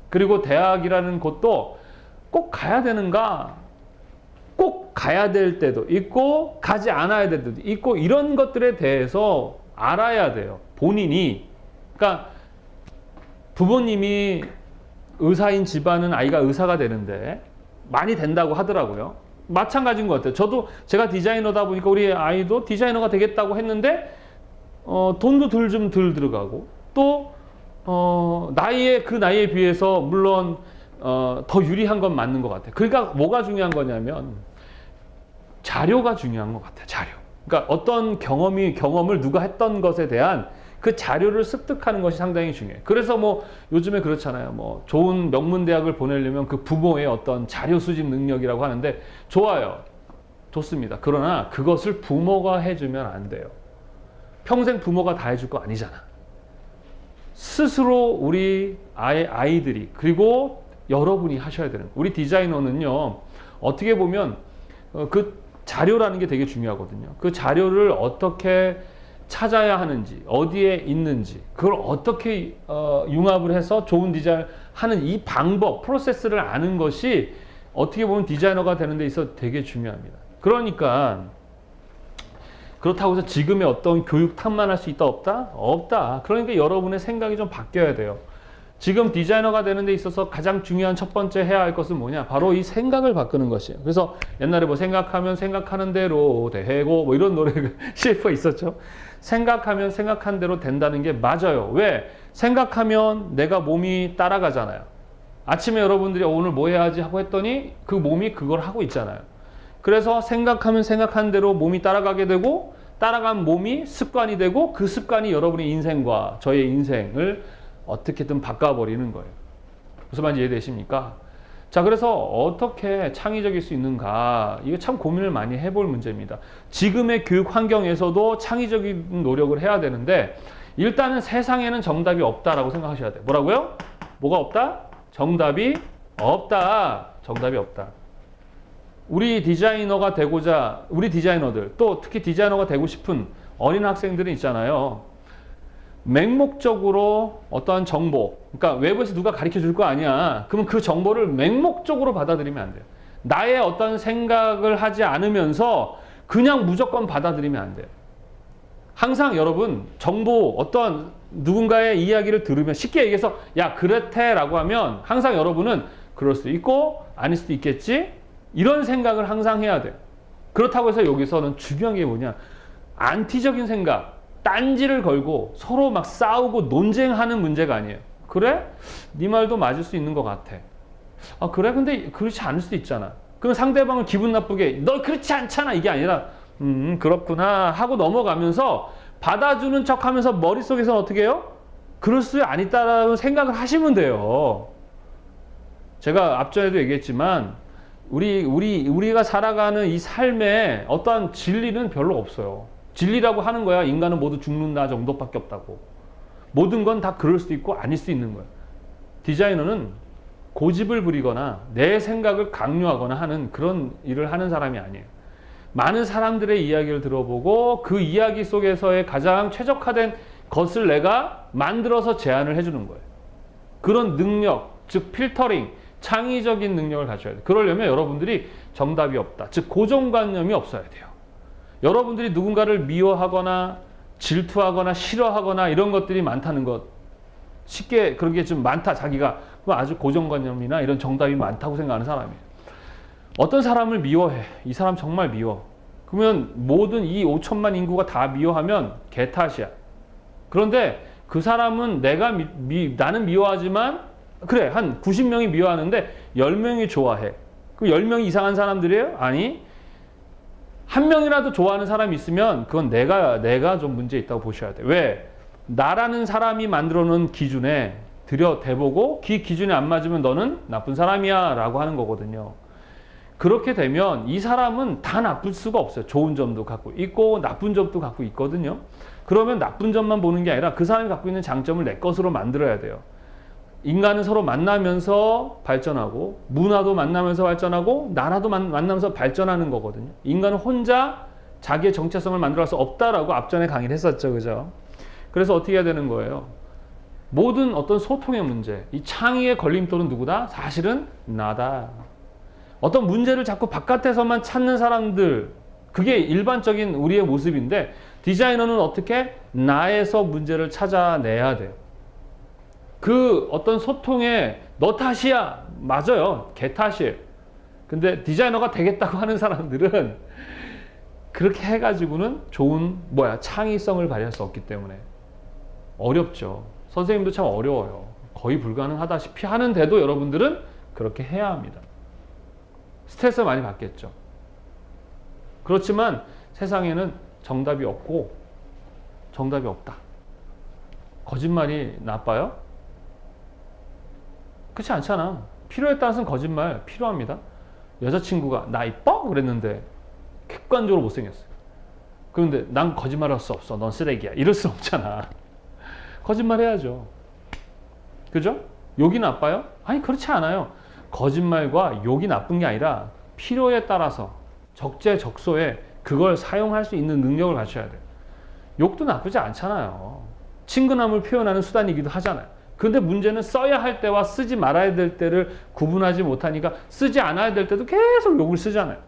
그리고 대학이라는 곳도 꼭 가야 되는가? 꼭 가야 될 때도 있고 가지 않아야 될 때도 있고 이런 것들에 대해서 알아야 돼요. 본인이. 그러니까 부모님이 의사인 집안은 아이가 의사가 되는데 많이 된다고 하더라고요. 마찬가지인 것 같아요. 저도 제가 디자이너다 보니까 우리 아이도 디자이너가 되겠다고 했는데 돈도 좀 덜 들어가고 또 그 나이에 비해서 물론 더 유리한 건 맞는 것 같아요. 그러니까 뭐가 중요한 거냐면 자료가 중요한 것 같아요. 자료. 그러니까 어떤 경험을 누가 했던 것에 대한 그 자료를 습득하는 것이 상당히 중요해요. 그래서 뭐 요즘에 그렇잖아요. 뭐 좋은 명문대학을 보내려면 그 부모의 어떤 자료 수집 능력이라고 하는데 좋아요. 좋습니다. 그러나 그것을 부모가 해주면 안 돼요. 평생 부모가 다 해줄 거 아니잖아. 스스로 우리 아이들이 그리고 여러분이 하셔야 되는 거예요. 우리 디자이너는요. 어떻게 보면 그 자료라는 게 되게 중요하거든요. 그 자료를 어떻게 찾아야 하는지, 어디에 있는지, 그걸 어떻게 융합을 해서 좋은 디자인을 하는 이 방법, 프로세스를 아는 것이 어떻게 보면 디자이너가 되는 데 있어서 되게 중요합니다. 그러니까 그렇다고 해서 지금의 어떤 교육 탓만 할 수 있다 없다? 없다. 그러니까 여러분의 생각이 좀 바뀌어야 돼요. 지금 디자이너가 되는 데 있어서 가장 중요한 첫 번째 해야 할 것은 뭐냐? 바로 이 생각을 바꾸는 것이에요. 그래서 옛날에 뭐 생각하면 생각하는 대로 되고 뭐 이런 노래가 CF가 있었죠. 생각하면 생각한 대로 된다는 게 맞아요. 왜? 생각하면 내가 몸이 따라가잖아요. 아침에 여러분들이 오늘 뭐 해야지 하고 했더니 그 몸이 그걸 하고 있잖아요. 그래서 생각하면 생각한 대로 몸이 따라가게 되고 따라간 몸이 습관이 되고 그 습관이 여러분의 인생과 저의 인생을 어떻게든 바꿔버리는 거예요. 무슨 말인지 이해되십니까? 자, 그래서 어떻게 창의적일 수 있는가? 이거 참 고민을 많이 해볼 문제입니다. 지금의 교육 환경에서도 창의적인 노력을 해야 되는데 일단은 세상에는 정답이 없다라고 생각하셔야 돼요. 뭐라고요? 뭐가 없다? 정답이 없다. 정답이 없다. 우리 디자이너가 되고자, 우리 디자이너들, 또 특히 디자이너가 되고 싶은 어린 학생들은 있잖아요. 맹목적으로 어떠한 정보, 그러니까 외부에서 누가 가르쳐 줄 거 아니야. 그러면 그 정보를 맹목적으로 받아들이면 안 돼요. 나의 어떤 생각을 하지 않으면서 그냥 무조건 받아들이면 안 돼요. 항상 여러분 정보, 어떤 누군가의 이야기를 들으면 쉽게 얘기해서 야 그렇대 라고 하면 항상 여러분은 그럴 수도 있고 아닐 수도 있겠지 이런 생각을 항상 해야 돼요. 그렇다고 해서 여기서는 중요한 게 뭐냐, 안티적인 생각, 딴지를 걸고 서로 막 싸우고 논쟁하는 문제가 아니에요. 그래? 네 말도 맞을 수 있는 것 같아. 아 그래? 근데 그렇지 않을 수도 있잖아. 그럼 상대방을 기분 나쁘게 너 그렇지 않잖아 이게 아니라 그렇구나 하고 넘어가면서 받아주는 척하면서 머릿속에서는 어떻게 해요? 그럴 수 안 있다라는 생각을 하시면 돼요. 제가 앞전에도 얘기했지만 우리가 살아가는 이 삶에 어떠한 진리는 별로 없어요. 진리라고 하는 거야 인간은 모두 죽는다 정도밖에 없다고. 모든 건 다 그럴 수도 있고 아닐 수도 있는 거예요. 디자이너는 고집을 부리거나 내 생각을 강요하거나 하는 그런 일을 하는 사람이 아니에요. 많은 사람들의 이야기를 들어보고 그 이야기 속에서의 가장 최적화된 것을 내가 만들어서 제안을 해주는 거예요. 그런 능력, 즉 필터링, 창의적인 능력을 가져야 돼요. 그러려면 여러분들이 정답이 없다, 즉 고정관념이 없어야 돼요. 여러분들이 누군가를 미워하거나 질투하거나 싫어하거나 이런 것들이 많다는 것, 쉽게 그런 게 좀 많다 자기가, 그건 아주 고정관념이나 이런 정답이 많다고 생각하는 사람이에요. 어떤 사람을 미워해. 이 사람 정말 미워. 그러면 모든 이 5천만 인구가 다 미워하면 개 탓이야. 그런데 그 사람은 나는 미워하지만 그래 한 90명이 미워하는데 10명이 좋아해. 그 10명이 이상한 사람들이에요? 아니, 한 명이라도 좋아하는 사람이 있으면 그건 내가 좀 문제 있다고 보셔야 돼요. 왜? 나라는 사람이 만들어 놓은 기준에 들여대보고 그 기준에 안 맞으면 너는 나쁜 사람이야 라고 하는 거거든요. 그렇게 되면 이 사람은 다 나쁠 수가 없어요. 좋은 점도 갖고 있고 나쁜 점도 갖고 있거든요. 그러면 나쁜 점만 보는 게 아니라 그 사람이 갖고 있는 장점을 내 것으로 만들어야 돼요. 인간은 서로 만나면서 발전하고 문화도 만나면서 발전하고 나라도 만나면서 발전하는 거거든요. 인간은 혼자 자기의 정체성을 만들어갈 수 없다라고 앞전에 강의를 했었죠. 그죠? 그래서 어떻게 해야 되는 거예요? 모든 어떤 소통의 문제, 이 창의의 걸림돌은 누구다? 사실은 나다. 어떤 문제를 자꾸 바깥에서만 찾는 사람들, 그게 일반적인 우리의 모습인데 디자이너는 어떻게? 나에서 문제를 찾아내야 돼요. 그 어떤 소통에 너 탓이야. 맞아요. 개 탓이에요. 근데 디자이너가 되겠다고 하는 사람들은 그렇게 해가지고는 좋은 창의성을 발휘할 수 없기 때문에 어렵죠. 선생님도 참 어려워요. 거의 불가능하다시피 하는데도 여러분들은 그렇게 해야 합니다. 스트레스 많이 받겠죠. 그렇지만 세상에는 정답이 없고 정답이 없다. 거짓말이 나빠요? 그렇지 않잖아. 필요에 따라서는 거짓말 필요합니다. 여자친구가 나 이뻐? 그랬는데 객관적으로 못생겼어요. 그런데 난 거짓말할 수 없어. 넌 쓰레기야. 이럴 수 없잖아. 거짓말 해야죠. 그죠? 욕이 나빠요? 아니 그렇지 않아요. 거짓말과 욕이 나쁜 게 아니라 필요에 따라서 적재적소에 그걸 사용할 수 있는 능력을 갖춰야 돼요. 욕도 나쁘지 않잖아요. 친근함을 표현하는 수단이기도 하잖아요. 근데 문제는 써야 할 때와 쓰지 말아야 될 때를 구분하지 못하니까 쓰지 않아야 될 때도 계속 욕을 쓰잖아요.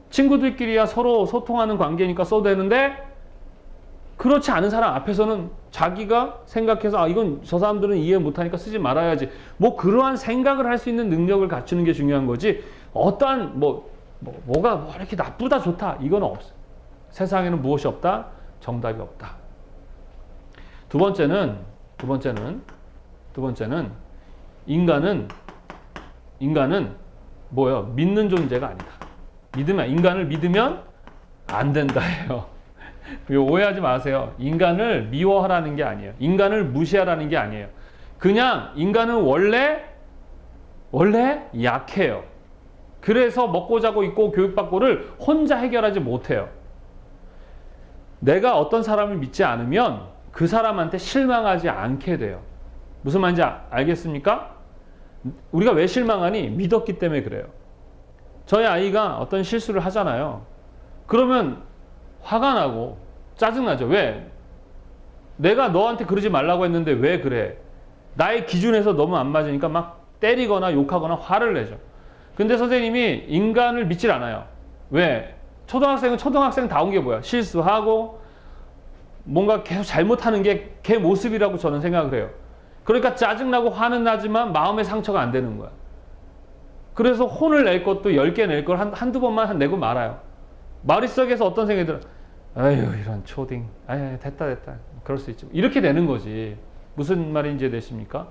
친구들끼리야 서로 소통하는 관계니까 써도 되는데 그렇지 않은 사람 앞에서는 자기가 생각해서 아 이건 저 사람들은 이해 못하니까 쓰지 말아야지. 뭐 그러한 생각을 할 수 있는 능력을 갖추는 게 중요한 거지. 어떠한 뭐가 뭐 이렇게 나쁘다 좋다 이건 없어. 세상에는 무엇이 없다? 정답이 없다. 두 번째는 인간은 뭐예요? 믿는 존재가 아니다. 인간을 믿으면 안 된다예요. 오해하지 마세요. 인간을 미워하라는 게 아니에요. 인간을 무시하라는 게 아니에요. 그냥 인간은 원래 약해요. 그래서 먹고 자고 있고 교육받고를 혼자 해결하지 못해요. 내가 어떤 사람을 믿지 않으면 그 사람한테 실망하지 않게 돼요. 무슨 말인지 알겠습니까? 우리가 왜 실망하니? 믿었기 때문에 그래요. 저희 아이가 어떤 실수를 하잖아요. 그러면 화가 나고 짜증나죠. 왜? 내가 너한테 그러지 말라고 했는데 왜 그래? 나의 기준에서 너무 안 맞으니까 막 때리거나 욕하거나 화를 내죠. 근데 선생님이 인간을 믿질 않아요. 왜? 초등학생은 초등학생다운 게 뭐야? 실수하고 뭔가 계속 잘못하는 게 걔 모습이라고 저는 생각을 해요. 그러니까 짜증나고 화는 나지만 마음의 상처가 안 되는 거야. 그래서 혼을 낼 것도 10개 낼 걸 한두 번만 내고 말아요. 머릿속에서 어떤 생각이 들어? 아유 이런 초딩. 아유 됐다. 그럴 수 있지. 이렇게 되는 거지. 무슨 말인지 이해되십니까?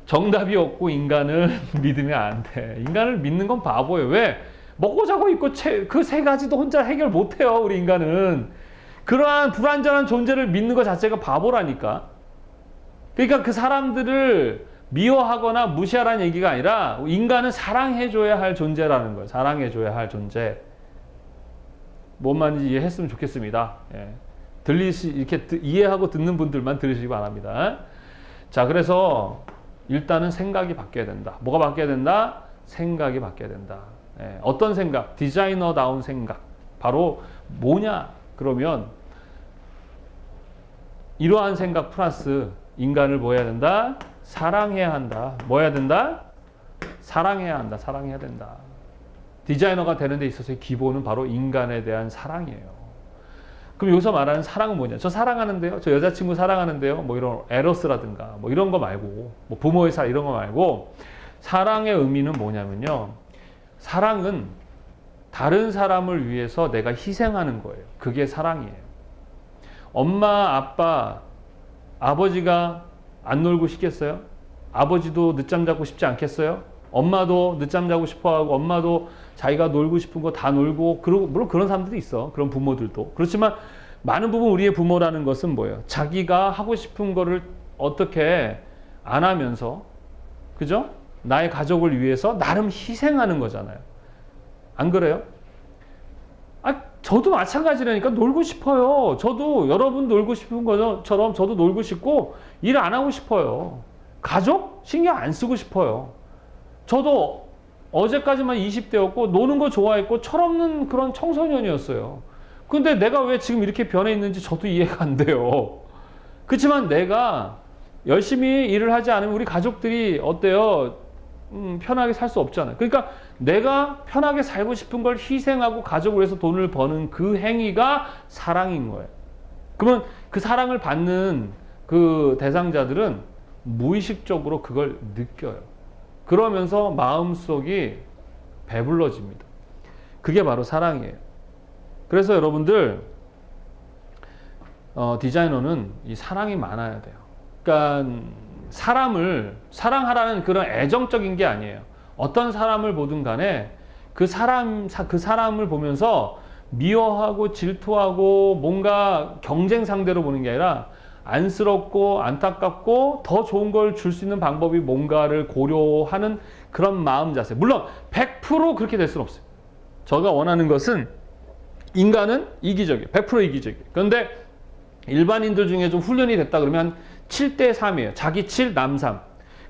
정답이 없고 인간을 믿으면 안 돼. 인간을 믿는 건 바보예요. 왜? 먹고 자고 있고 그 세 가지도 혼자 해결 못해요. 우리 인간은. 그러한 불완전한 존재를 믿는 것 자체가 바보라니까. 그러니까 그 사람들을 미워하거나 무시하라는 얘기가 아니라 인간은 사랑해줘야 할 존재라는 거예요. 사랑해줘야 할 존재. 뭔 말인지 이해했으면 좋겠습니다. 예. 이렇게 이해하고 듣는 분들만 들으시기 바랍니다. 자, 그래서 일단은 생각이 바뀌어야 된다. 뭐가 바뀌어야 된다? 생각이 바뀌어야 된다. 예. 어떤 생각? 디자이너다운 생각. 바로 뭐냐? 그러면 이러한 생각 플러스 인간을 뭐 해야 된다? 사랑해야 한다. 뭐 해야 된다? 사랑해야 한다. 사랑해야 된다. 디자이너가 되는 데 있어서의 기본은 바로 인간에 대한 사랑이에요. 그럼 여기서 말하는 사랑은 뭐냐? 저 사랑하는데요? 저 여자친구 사랑하는데요? 뭐 이런 에러스라든가 뭐 이런 거 말고 뭐 부모의 사랑 이런 거 말고 사랑의 의미는 뭐냐면요. 사랑은 다른 사람을 위해서 내가 희생하는 거예요. 그게 사랑이에요. 엄마, 아빠, 아버지가 안 놀고 싶겠어요? 아버지도 늦잠 자고 싶지 않겠어요? 엄마도 늦잠 자고 싶어하고 엄마도 자기가 놀고 싶은 거 다 놀고 그러고 물론 그런 사람들도 있어. 그런 부모들도. 그렇지만 많은 부분 우리의 부모라는 것은 뭐예요? 자기가 하고 싶은 거를 어떻게 안 하면서 그죠? 나의 가족을 위해서 나름 희생하는 거잖아요. 안 그래요? 저도 마찬가지라니까. 놀고 싶어요. 저도 여러분 놀고 싶은 것처럼 저도 놀고 싶고 일 안 하고 싶어요. 가족? 신경 안 쓰고 싶어요. 저도 어제까지만 20대였고 노는 거 좋아했고 철없는 그런 청소년이었어요. 근데 내가 왜 지금 이렇게 변해 있는지 저도 이해가 안 돼요. 그렇지만 내가 열심히 일을 하지 않으면 우리 가족들이 어때요? 편하게 살 수 없잖아요. 그러니까 내가 편하게 살고 싶은 걸 희생하고 가족을 위해서 돈을 버는 그 행위가 사랑인 거예요. 그러면 그 사랑을 받는 그 대상자들은 무의식적으로 그걸 느껴요. 그러면서 마음속이 배불러집니다. 그게 바로 사랑이에요. 그래서 여러분들 디자이너는 이 사랑이 많아야 돼요. 그러니까 사람을 사랑하라는 그런 애정적인 게 아니에요. 어떤 사람을 보든 간에 그 사람을 보면서 미워하고 질투하고 뭔가 경쟁 상대로 보는 게 아니라 안쓰럽고 안타깝고 더 좋은 걸 줄 수 있는 방법이 뭔가를 고려하는 그런 마음 자세. 물론 100% 그렇게 될 수는 없어요. 제가 원하는 것은 인간은 이기적이에요. 100% 이기적이에요. 그런데 일반인들 중에 좀 훈련이 됐다 그러면 7대 3이에요. 자기 7, 남 3.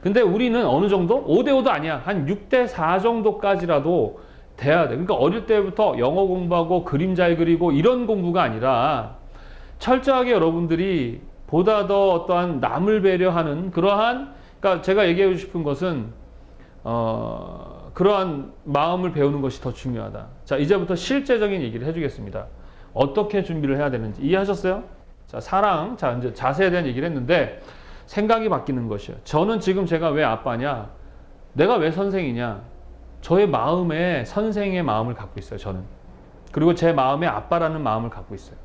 근데 우리는 어느 정도? 5대 5도 아니야. 한 6대 4 정도까지라도 돼야 돼. 그러니까 어릴 때부터 영어 공부하고 그림 잘 그리고 이런 공부가 아니라 철저하게 여러분들이 보다 더 어떠한 남을 배려하는 그러한, 그러니까 제가 얘기하고 싶은 것은 그러한 마음을 배우는 것이 더 중요하다. 자, 이제부터 실제적인 얘기를 해주겠습니다. 어떻게 준비를 해야 되는지 이해하셨어요? 자, 사랑. 자, 이제 자세에 대한 얘기를 했는데 생각이 바뀌는 것이에요. 저는 지금 제가 왜 아빠냐? 내가 왜 선생이냐? 저의 마음에 선생의 마음을 갖고 있어요, 저는. 그리고 제 마음에 아빠라는 마음을 갖고 있어요.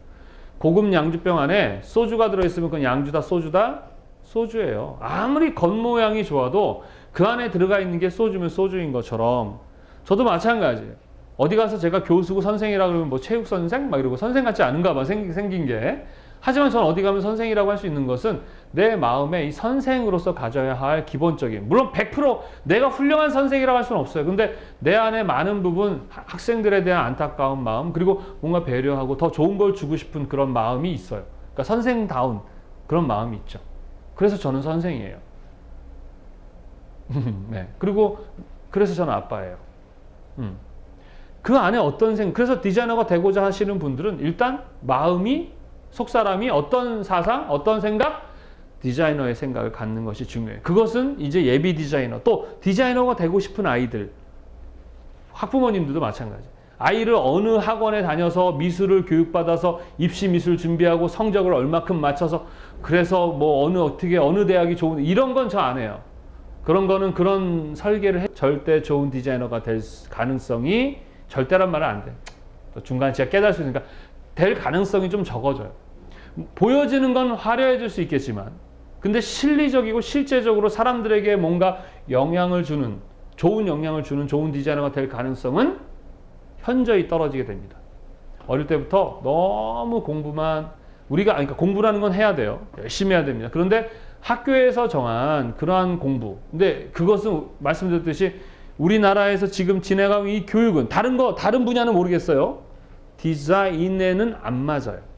고급 양주병 안에 소주가 들어있으면 그건 양주다, 소주다? 소주예요. 아무리 겉모양이 좋아도 그 안에 들어가 있는 게 소주면 소주인 것처럼 저도 마찬가지예요. 어디 가서 제가 교수고 선생이라 그러면 뭐 체육 선생? 막 이러고 선생 같지 않은가 봐, 생긴 게. 하지만 저는 어디 가면 선생이라고 할 수 있는 것은 내 마음에 이 선생으로서 가져야 할 기본적인, 물론 100% 내가 훌륭한 선생이라고 할 수는 없어요. 근데 내 안에 많은 부분, 학생들에 대한 안타까운 마음, 그리고 뭔가 배려하고 더 좋은 걸 주고 싶은 그런 마음이 있어요. 그러니까 선생다운 그런 마음이 있죠. 그래서 저는 선생이에요. 네. 그리고 그래서 저는 아빠예요. 그 안에 그래서 디자이너가 되고자 하시는 분들은 일단 마음이, 속사람이 어떤 사상, 어떤 생각, 디자이너의 생각을 갖는 것이 중요해요. 그것은 이제 예비 디자이너, 또 디자이너가 되고 싶은 아이들, 학부모님들도 마찬가지. 아이를 어느 학원에 다녀서 미술을 교육받아서 입시 미술 준비하고 성적을 얼마큼 맞춰서 그래서 뭐 어느 대학이 좋은, 이런 건 저 안 해요. 그런 거는 그런 설계를 절대 좋은 디자이너가 될 가능성이, 절대란 말은 안 돼. 또 중간치가 깨달을 수 있으니까 될 가능성이 좀 적어져요. 보여지는 건 화려해질 수 있겠지만, 근데 실리적이고 실제적으로 사람들에게 뭔가 영향을 주는, 좋은 영향을 주는 좋은 디자이너가 될 가능성은 현저히 떨어지게 됩니다. 어릴 때부터 너무 공부만, 그러니까 공부라는 건 해야 돼요. 열심히 해야 됩니다. 그런데 학교에서 정한 그러한 공부, 근데 그것은 말씀드렸듯이 우리나라에서 지금 진행하고 이 교육은 다른 분야는 모르겠어요. 디자인에는 안 맞아요.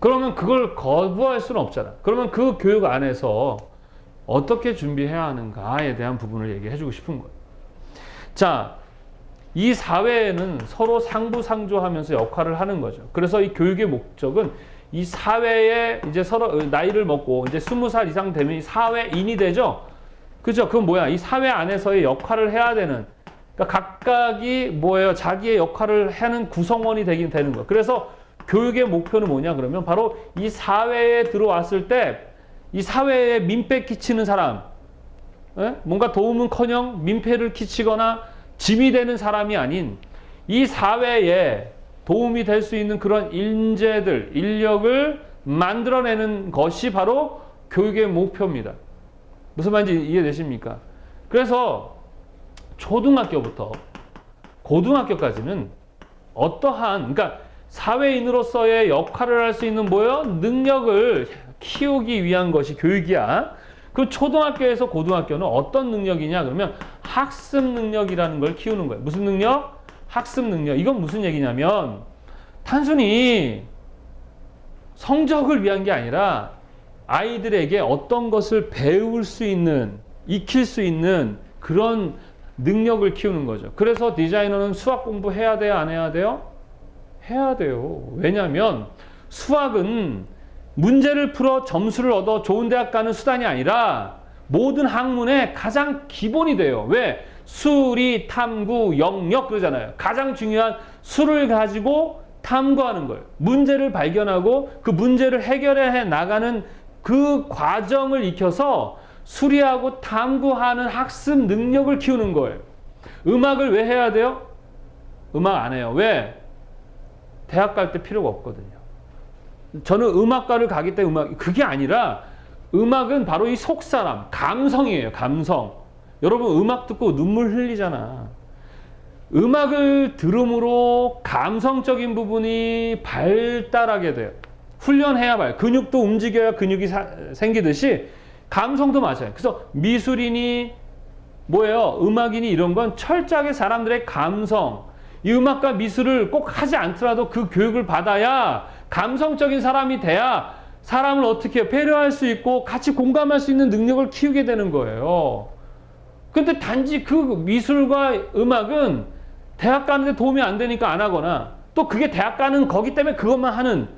그러면 그걸 거부할 수는 없잖아. 그러면 그 교육 안에서 어떻게 준비해야 하는가에 대한 부분을 얘기해 주고 싶은 거예요. 자, 이 사회에는 서로 상부상조하면서 역할을 하는 거죠. 그래서 이 교육의 목적은 이 사회에 이제 서로 나이를 먹고 이제 20살 이상 되면 이 사회인이 되죠. 그죠? 그건 뭐야? 이 사회 안에서의 역할을 해야 되는, 그러니까 각각이 뭐예요? 자기의 역할을 하는 구성원이 되는 거예요. 그래서 교육의 목표는 뭐냐 그러면 바로 이 사회에 들어왔을 때 이 사회에 민폐 끼치는 사람, 뭔가 도움은커녕 민폐를 끼치거나 짐이 되는 사람이 아닌 이 사회에 도움이 될 수 있는 그런 인재들, 인력을 만들어내는 것이 바로 교육의 목표입니다. 무슨 말인지 이해되십니까? 그래서 초등학교부터 고등학교까지는 어떠한, 그러니까 사회인으로서의 역할을 할 수 있는 뭐예요? 능력을 키우기 위한 것이 교육이야. 그 초등학교에서 고등학교는 어떤 능력이냐 그러면 학습 능력이라는 걸 키우는 거예요. 무슨 능력? 학습 능력. 이건 무슨 얘기냐면 단순히 성적을 위한 게 아니라 아이들에게 어떤 것을 배울 수 있는, 익힐 수 있는 그런 능력을 키우는 거죠. 그래서 디자이너는 수학 공부해야 돼요? 안 해야 돼요? 해야 돼요. 왜냐하면 수학은 문제를 풀어 점수를 얻어 좋은 대학 가는 수단이 아니라 모든 학문의 가장 기본이 돼요. 왜? 수리, 탐구, 영역 그러잖아요. 가장 중요한 수를 가지고 탐구하는 거예요. 문제를 발견하고 그 문제를 해결해 나가는 그 과정을 익혀서 수리하고 탐구하는 학습 능력을 키우는 거예요. 음악을 왜 해야 돼요? 음악 안 해요. 왜? 대학 갈 때 필요가 없거든요. 저는 음악과를 가기 때문에 그게 아니라 음악은 바로 이 속사람, 감성이에요. 감성. 여러분 음악 듣고 눈물 흘리잖아. 음악을 들음으로 감성적인 부분이 발달하게 돼요. 훈련해야 봐요. 근육도 움직여야 근육이 생기듯이 감성도 맞아요. 그래서 미술인이 뭐예요? 음악인이 이런 건 철저하게 사람들의 감성, 이 음악과 미술을 꼭 하지 않더라도 그 교육을 받아야 감성적인 사람이 돼야 사람을 어떻게 배려할 수 있고 같이 공감할 수 있는 능력을 키우게 되는 거예요. 근데 단지 그 미술과 음악은 대학 가는데 도움이 안 되니까 안 하거나 또 그게 대학 가는 거기 때문에 그것만 하는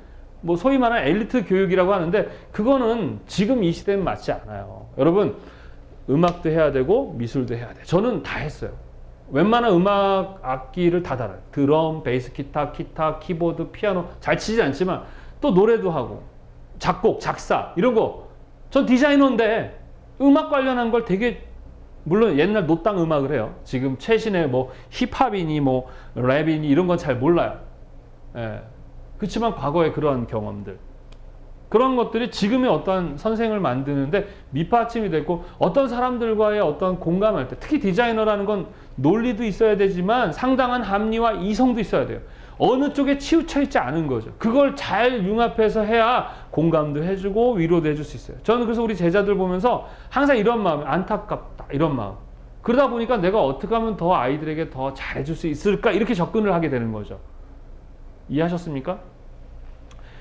뭐 소위 말하는 엘리트 교육이라고 하는데 그거는 지금 이 시대는 맞지 않아요. 여러분 음악도 해야 되고 미술도 해야 돼요. 저는 다 했어요. 웬만한 음악 악기를 다 달아요. 드럼, 베이스, 기타, 키보드, 피아노 잘 치지 않지만 또 노래도 하고 작곡, 작사 이런 거. 전 디자이너인데 음악 관련한 걸 되게 물론 옛날 노땅 음악을 해요. 지금 최신의 뭐 힙합이니 뭐 랩이니 이런 건 잘 몰라요. 예. 그렇지만 과거의 그런 경험들 그런 것들이 지금의 어떤 선생을 만드는데 밑받침이 됐고 어떤 사람들과의 어떤 공감할 때 특히 디자이너라는 건 논리도 있어야 되지만 상당한 합리와 이성도 있어야 돼요. 어느 쪽에 치우쳐 있지 않은 거죠. 그걸 잘 융합해서 해야 공감도 해주고 위로도 해줄 수 있어요. 저는 그래서 우리 제자들 보면서 항상 이런 마음, 안타깝다 이런 마음. 그러다 보니까 내가 어떻게 하면 더 아이들에게 더 잘해줄 수 있을까 이렇게 접근을 하게 되는 거죠. 이해하셨습니까?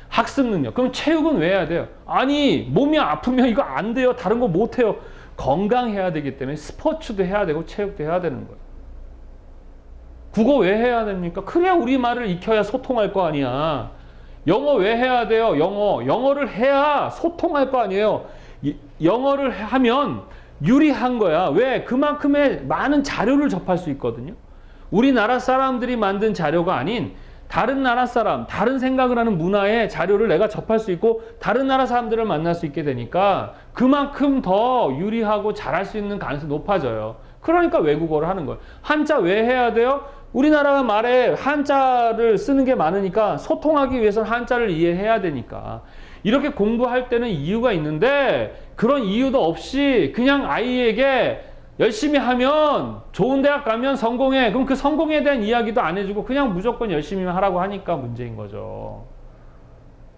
학습 능력. 그럼 체육은 왜 해야 돼요? 아니 몸이 아프면 이거 안 돼요. 다른 거 못 해요. 건강해야 되기 때문에 스포츠도 해야 되고 체육도 해야 되는 거예요. 국어 왜 해야 됩니까? 그래야 우리말을 익혀야 소통할 거 아니야. 영어 왜 해야 돼요? 영어를 해야 소통할 거 아니에요. 영어를 하면 유리한 거야. 왜? 그만큼의 많은 자료를 접할 수 있거든요. 우리나라 사람들이 만든 자료가 아닌 다른 나라 사람, 다른 생각을 하는 문화의 자료를 내가 접할 수 있고 다른 나라 사람들을 만날 수 있게 되니까 그만큼 더 유리하고 잘할 수 있는 가능성이 높아져요. 그러니까 외국어를 하는 거예요. 한자 왜 해야 돼요? 우리나라 말에 한자를 쓰는 게 많으니까 소통하기 위해서는 한자를 이해해야 되니까. 이렇게 공부할 때는 이유가 있는데 그런 이유도 없이 그냥 아이에게 열심히 하면 좋은 대학 가면 성공해. 그럼 그 성공에 대한 이야기도 안 해주고 그냥 무조건 열심히 하라고 하니까 문제인 거죠.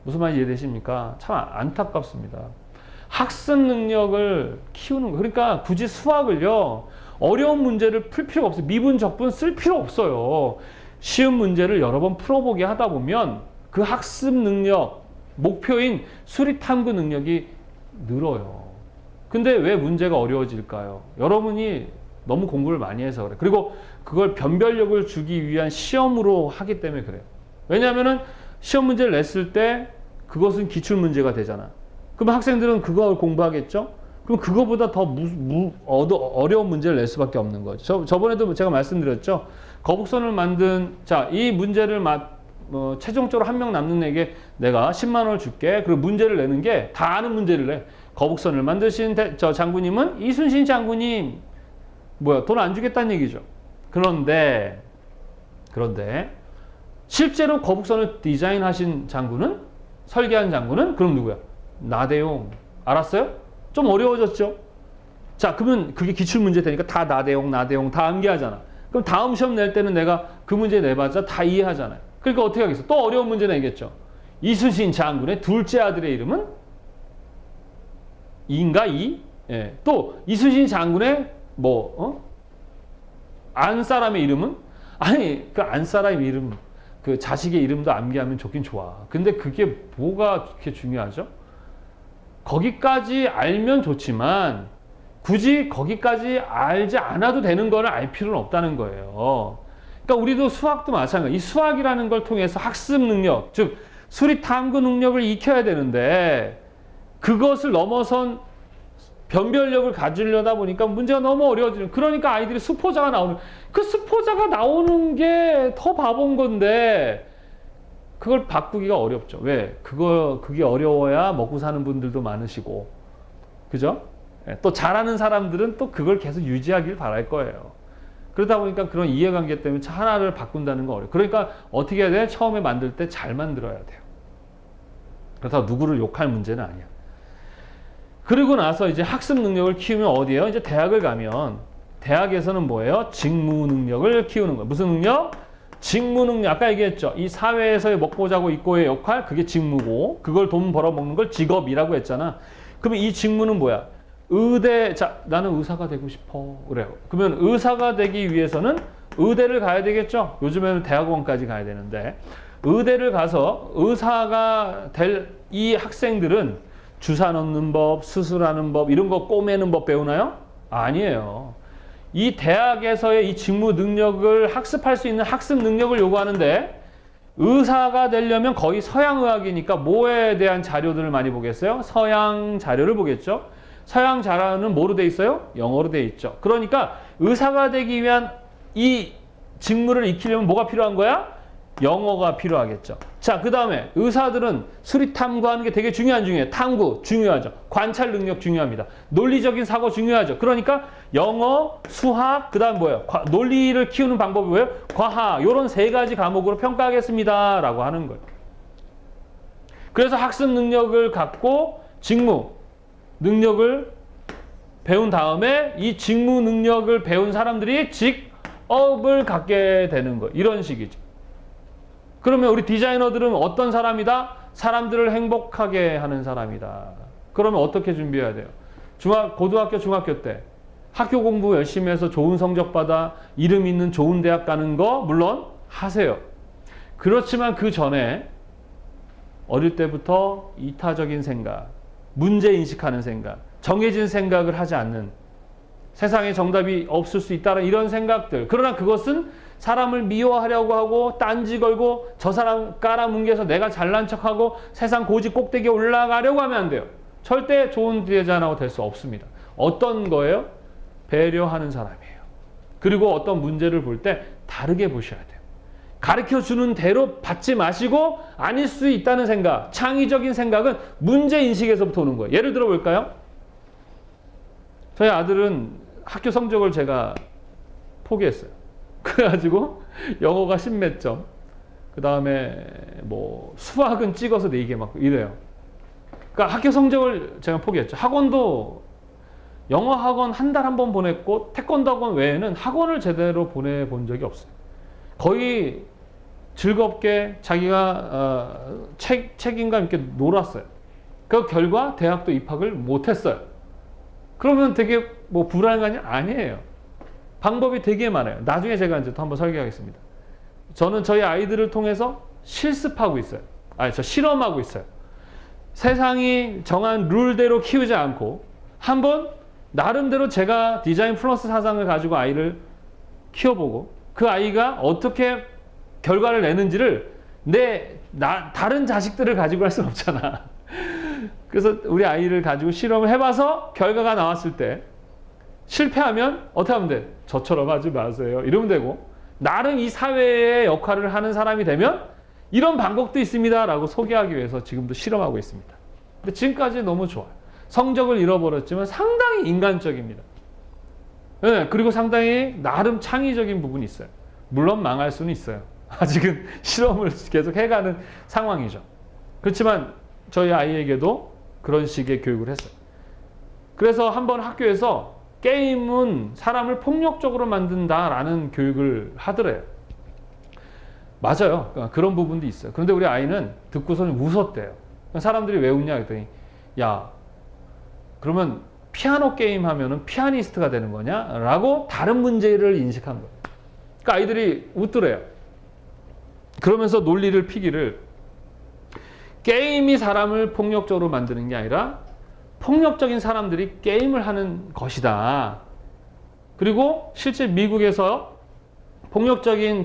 무슨 말인지 이해되십니까? 참 안타깝습니다. 학습 능력을 키우는 거. 그러니까 굳이 수학을요. 어려운 문제를 풀 필요가 없어요. 미분, 적분 쓸 필요 없어요. 쉬운 문제를 여러 번 풀어보게 하다 보면 그 학습 능력, 목표인 수리 탐구 능력이 늘어요. 근데 왜 문제가 어려워질까요? 여러분이 너무 공부를 많이 해서 그래. 그리고 그걸 변별력을 주기 위한 시험으로 하기 때문에 그래요. 왜냐하면 시험 문제를 냈을 때 그것은 기출 문제가 되잖아. 그럼 학생들은 그걸 공부하겠죠? 그럼 그거보다 더 어려운 문제를 낼 수밖에 없는 거죠. 저번에도 제가 말씀드렸죠. 거북선을 만든 이 문제를 최종적으로 한 명 남는 애에게 내가 10만 원을 줄게. 그리고 문제를 내는 게 다 아는 문제를 내. 거북선을 만드신 장군님은 이순신 장군님 돈 안 주겠다는 얘기죠. 그런데 실제로 거북선을 디자인하신 장군은 설계한 장군은 그럼 누구야? 나대용. 알았어요? 좀 어려워졌죠? 자, 그러면 그게 기출문제 되니까 다 나대용 다 암기하잖아. 그럼 다음 시험 낼 때는 내가 그 문제 내봤자 다 이해하잖아요. 그러니까 어떻게 하겠어? 또 어려운 문제 내겠죠. 이순신 장군의 둘째 아들의 이름은 이인가? 예. 또 이순신 장군의 안 사람의 이름은? 아니, 그 안 사람 이름, 그 자식의 이름도 암기하면 좋긴 좋아. 근데 그게 뭐가 그렇게 중요하죠? 거기까지 알면 좋지만 굳이 거기까지 알지 않아도 되는 거를 알 필요는 없다는 거예요. 그러니까 우리도 수학도 마찬가지. 이 수학이라는 걸 통해서 학습 능력, 즉 수리 탐구 능력을 익혀야 되는데 그것을 넘어선 변별력을 가지려다 보니까 문제가 너무 어려워지는. 그러니까 아이들이 수포자가 나오는. 그 수포자가 나오는 게 더 바본 건데 그걸 바꾸기가 어렵죠. 왜? 그게 어려워야 먹고 사는 분들도 많으시고, 그죠? 또 잘하는 사람들은 또 그걸 계속 유지하길 바랄 거예요. 그러다 보니까 그런 이해관계 때문에 하나를 바꾼다는 거 어려워요. 그러니까 어떻게 해야 돼? 처음에 만들 때 잘 만들어야 돼요. 그래서 누구를 욕할 문제는 아니야. 그리고 나서 이제 학습 능력을 키우면 어디에요? 이제 대학을 가면 대학에서는 뭐예요? 직무 능력을 키우는 거예요. 무슨 능력? 직무 능력. 아까 얘기했죠. 이 사회에서의 먹고 자고 있고의 역할, 그게 직무고 그걸 돈 벌어먹는 걸 직업이라고 했잖아. 그러면 이 직무는 뭐야? 나는 의사가 되고 싶어. 그래요. 그러면 의사가 되기 위해서는 의대를 가야 되겠죠. 요즘에는 대학원까지 가야 되는데 의대를 가서 의사가 될 이 학생들은 주사 넣는 법, 수술하는 법 이런 거 꼬매는 법 배우나요? 아니에요. 이 대학에서의 이 직무 능력을 학습할 수 있는 학습 능력을 요구하는데 의사가 되려면 거의 서양의학이니까 뭐에 대한 자료들을 많이 보겠어요? 서양 자료를 보겠죠. 서양 자료는 뭐로 돼 있어요? 영어로 돼 있죠. 그러니까 의사가 되기 위한 이 직무를 익히려면 뭐가 필요한 거야? 영어가 필요하겠죠. 자, 그 다음에 의사들은 수리 탐구하는 게 되게 중요해요. 탐구 중요하죠. 관찰 능력 중요합니다. 논리적인 사고 중요하죠. 그러니까 영어, 수학, 그 다음 뭐예요? 논리를 키우는 방법이 뭐예요? 과학, 요런 세 가지 과목으로 평가하겠습니다 라고 하는 거예요. 그래서 학습 능력을 갖고 직무 능력을 배운 다음에 이 직무 능력을 배운 사람들이 직업을 갖게 되는 거예요. 이런 식이죠. 그러면 우리 디자이너들은 어떤 사람이다? 사람들을 행복하게 하는 사람이다. 그러면 어떻게 준비해야 돼요? 고등학교, 중학교 때 학교 공부 열심히 해서 좋은 성적 받아 이름 있는 좋은 대학 가는 거 물론 하세요. 그렇지만 그 전에 어릴 때부터 이타적인 생각, 문제 인식하는 생각, 정해진 생각을 하지 않는, 세상에 정답이 없을 수 있다는 이런 생각들. 그러나 그것은 사람을 미워하려고 하고 딴지 걸고 저 사람 깔아뭉개서 내가 잘난 척하고 세상 고지 꼭대기에 올라가려고 하면 안 돼요. 절대 좋은 디자이너가 될 수 없습니다. 어떤 거예요? 배려하는 사람이에요. 그리고 어떤 문제를 볼 때 다르게 보셔야 돼요. 가르쳐주는 대로 받지 마시고 아닐 수 있다는 생각, 창의적인 생각은 문제인식에서부터 오는 거예요. 예를 들어 볼까요? 저희 아들은 학교 성적을 제가 포기했어요. 그래가지고 영어가 10몇 점, 그 다음에 뭐 수학은 찍어서 4개 막 이래요. 그러니까 학교 성적을 제가 포기했죠. 학원도 영어 학원 한 달 한 번 보냈고 태권도 학원 외에는 학원을 제대로 보내본 적이 없어요. 거의 즐겁게 자기가 책임감 있게 놀았어요. 그 결과 대학도 입학을 못했어요. 그러면 되게 뭐 불안감이 아니에요. 방법이 되게 많아요. 나중에 제가 이제 또 한번 설계하겠습니다. 저는 저희 아이들을 통해서 실습하고 있어요. 저 실험하고 있어요. 세상이 정한 룰대로 키우지 않고 한번 나름대로 제가 디자인 플러스 사상을 가지고 아이를 키워보고 그 아이가 어떻게 결과를 내는지를 다른 자식들을 가지고 할 수는 없잖아. 그래서 우리 아이를 가지고 실험을 해봐서 결과가 나왔을 때 실패하면 어떻게 하면 돼? 저처럼 하지 마세요. 이러면 되고, 나름 이 사회의 역할을 하는 사람이 되면 이런 방법도 있습니다 라고 소개하기 위해서 지금도 실험하고 있습니다. 근데 지금까지 너무 좋아요. 성적을 잃어버렸지만 상당히 인간적입니다. 네, 그리고 상당히 나름 창의적인 부분이 있어요. 물론 망할 수는 있어요. 아직은 실험을 계속 해가는 상황이죠. 그렇지만 저희 아이에게도 그런 식의 교육을 했어요. 그래서 한번 학교에서 게임은 사람을 폭력적으로 만든다라는 교육을 하더래요. 맞아요. 그런 부분도 있어요. 그런데 우리 아이는 듣고서는 웃었대요. 사람들이 왜 웃냐 했더니, 야, 그러면 피아노 게임 하면은 피아니스트가 되는 거냐? 라고 다른 문제를 인식한 거예요. 그러니까 아이들이 웃더래요. 그러면서 논리를 피기를, 게임이 사람을 폭력적으로 만드는 게 아니라 폭력적인 사람들이 게임을 하는 것이다. 그리고 실제 미국에서 폭력적인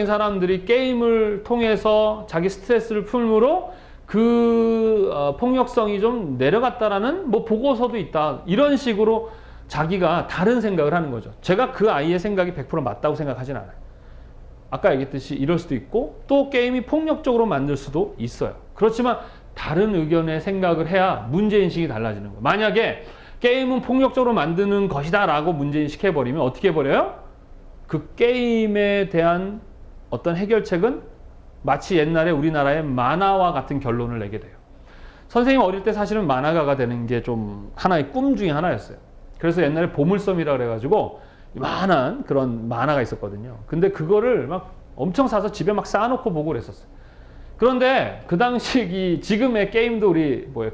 사람들이 게임을 통해서 자기 스트레스를 풀므로 그 폭력성이 좀 내려갔다라는 뭐 보고서도 있다. 이런 식으로 자기가 다른 생각을 하는 거죠. 제가 그 아이의 생각이 100% 맞다고 생각하진 않아요. 아까 얘기했듯이 이럴 수도 있고 또 게임이 폭력적으로 만들 수도 있어요. 그렇지만 다른 의견의 생각을 해야 문제인식이 달라지는 거예요. 만약에 게임은 폭력적으로 만드는 것이다 라고 문제인식해버리면 어떻게 해버려요? 그 게임에 대한 어떤 해결책은 마치 옛날에 우리나라의 만화와 같은 결론을 내게 돼요. 선생님 어릴 때 사실은 만화가가 되는 게 좀 하나의 꿈 중에 하나였어요. 그래서 옛날에 보물섬이라 그래가지고 이만한 그런 만화가 있었거든요. 근데 그거를 막 엄청 사서 집에 막 쌓아놓고 보고 그랬었어요. 그런데 그 당시 지금의 게임도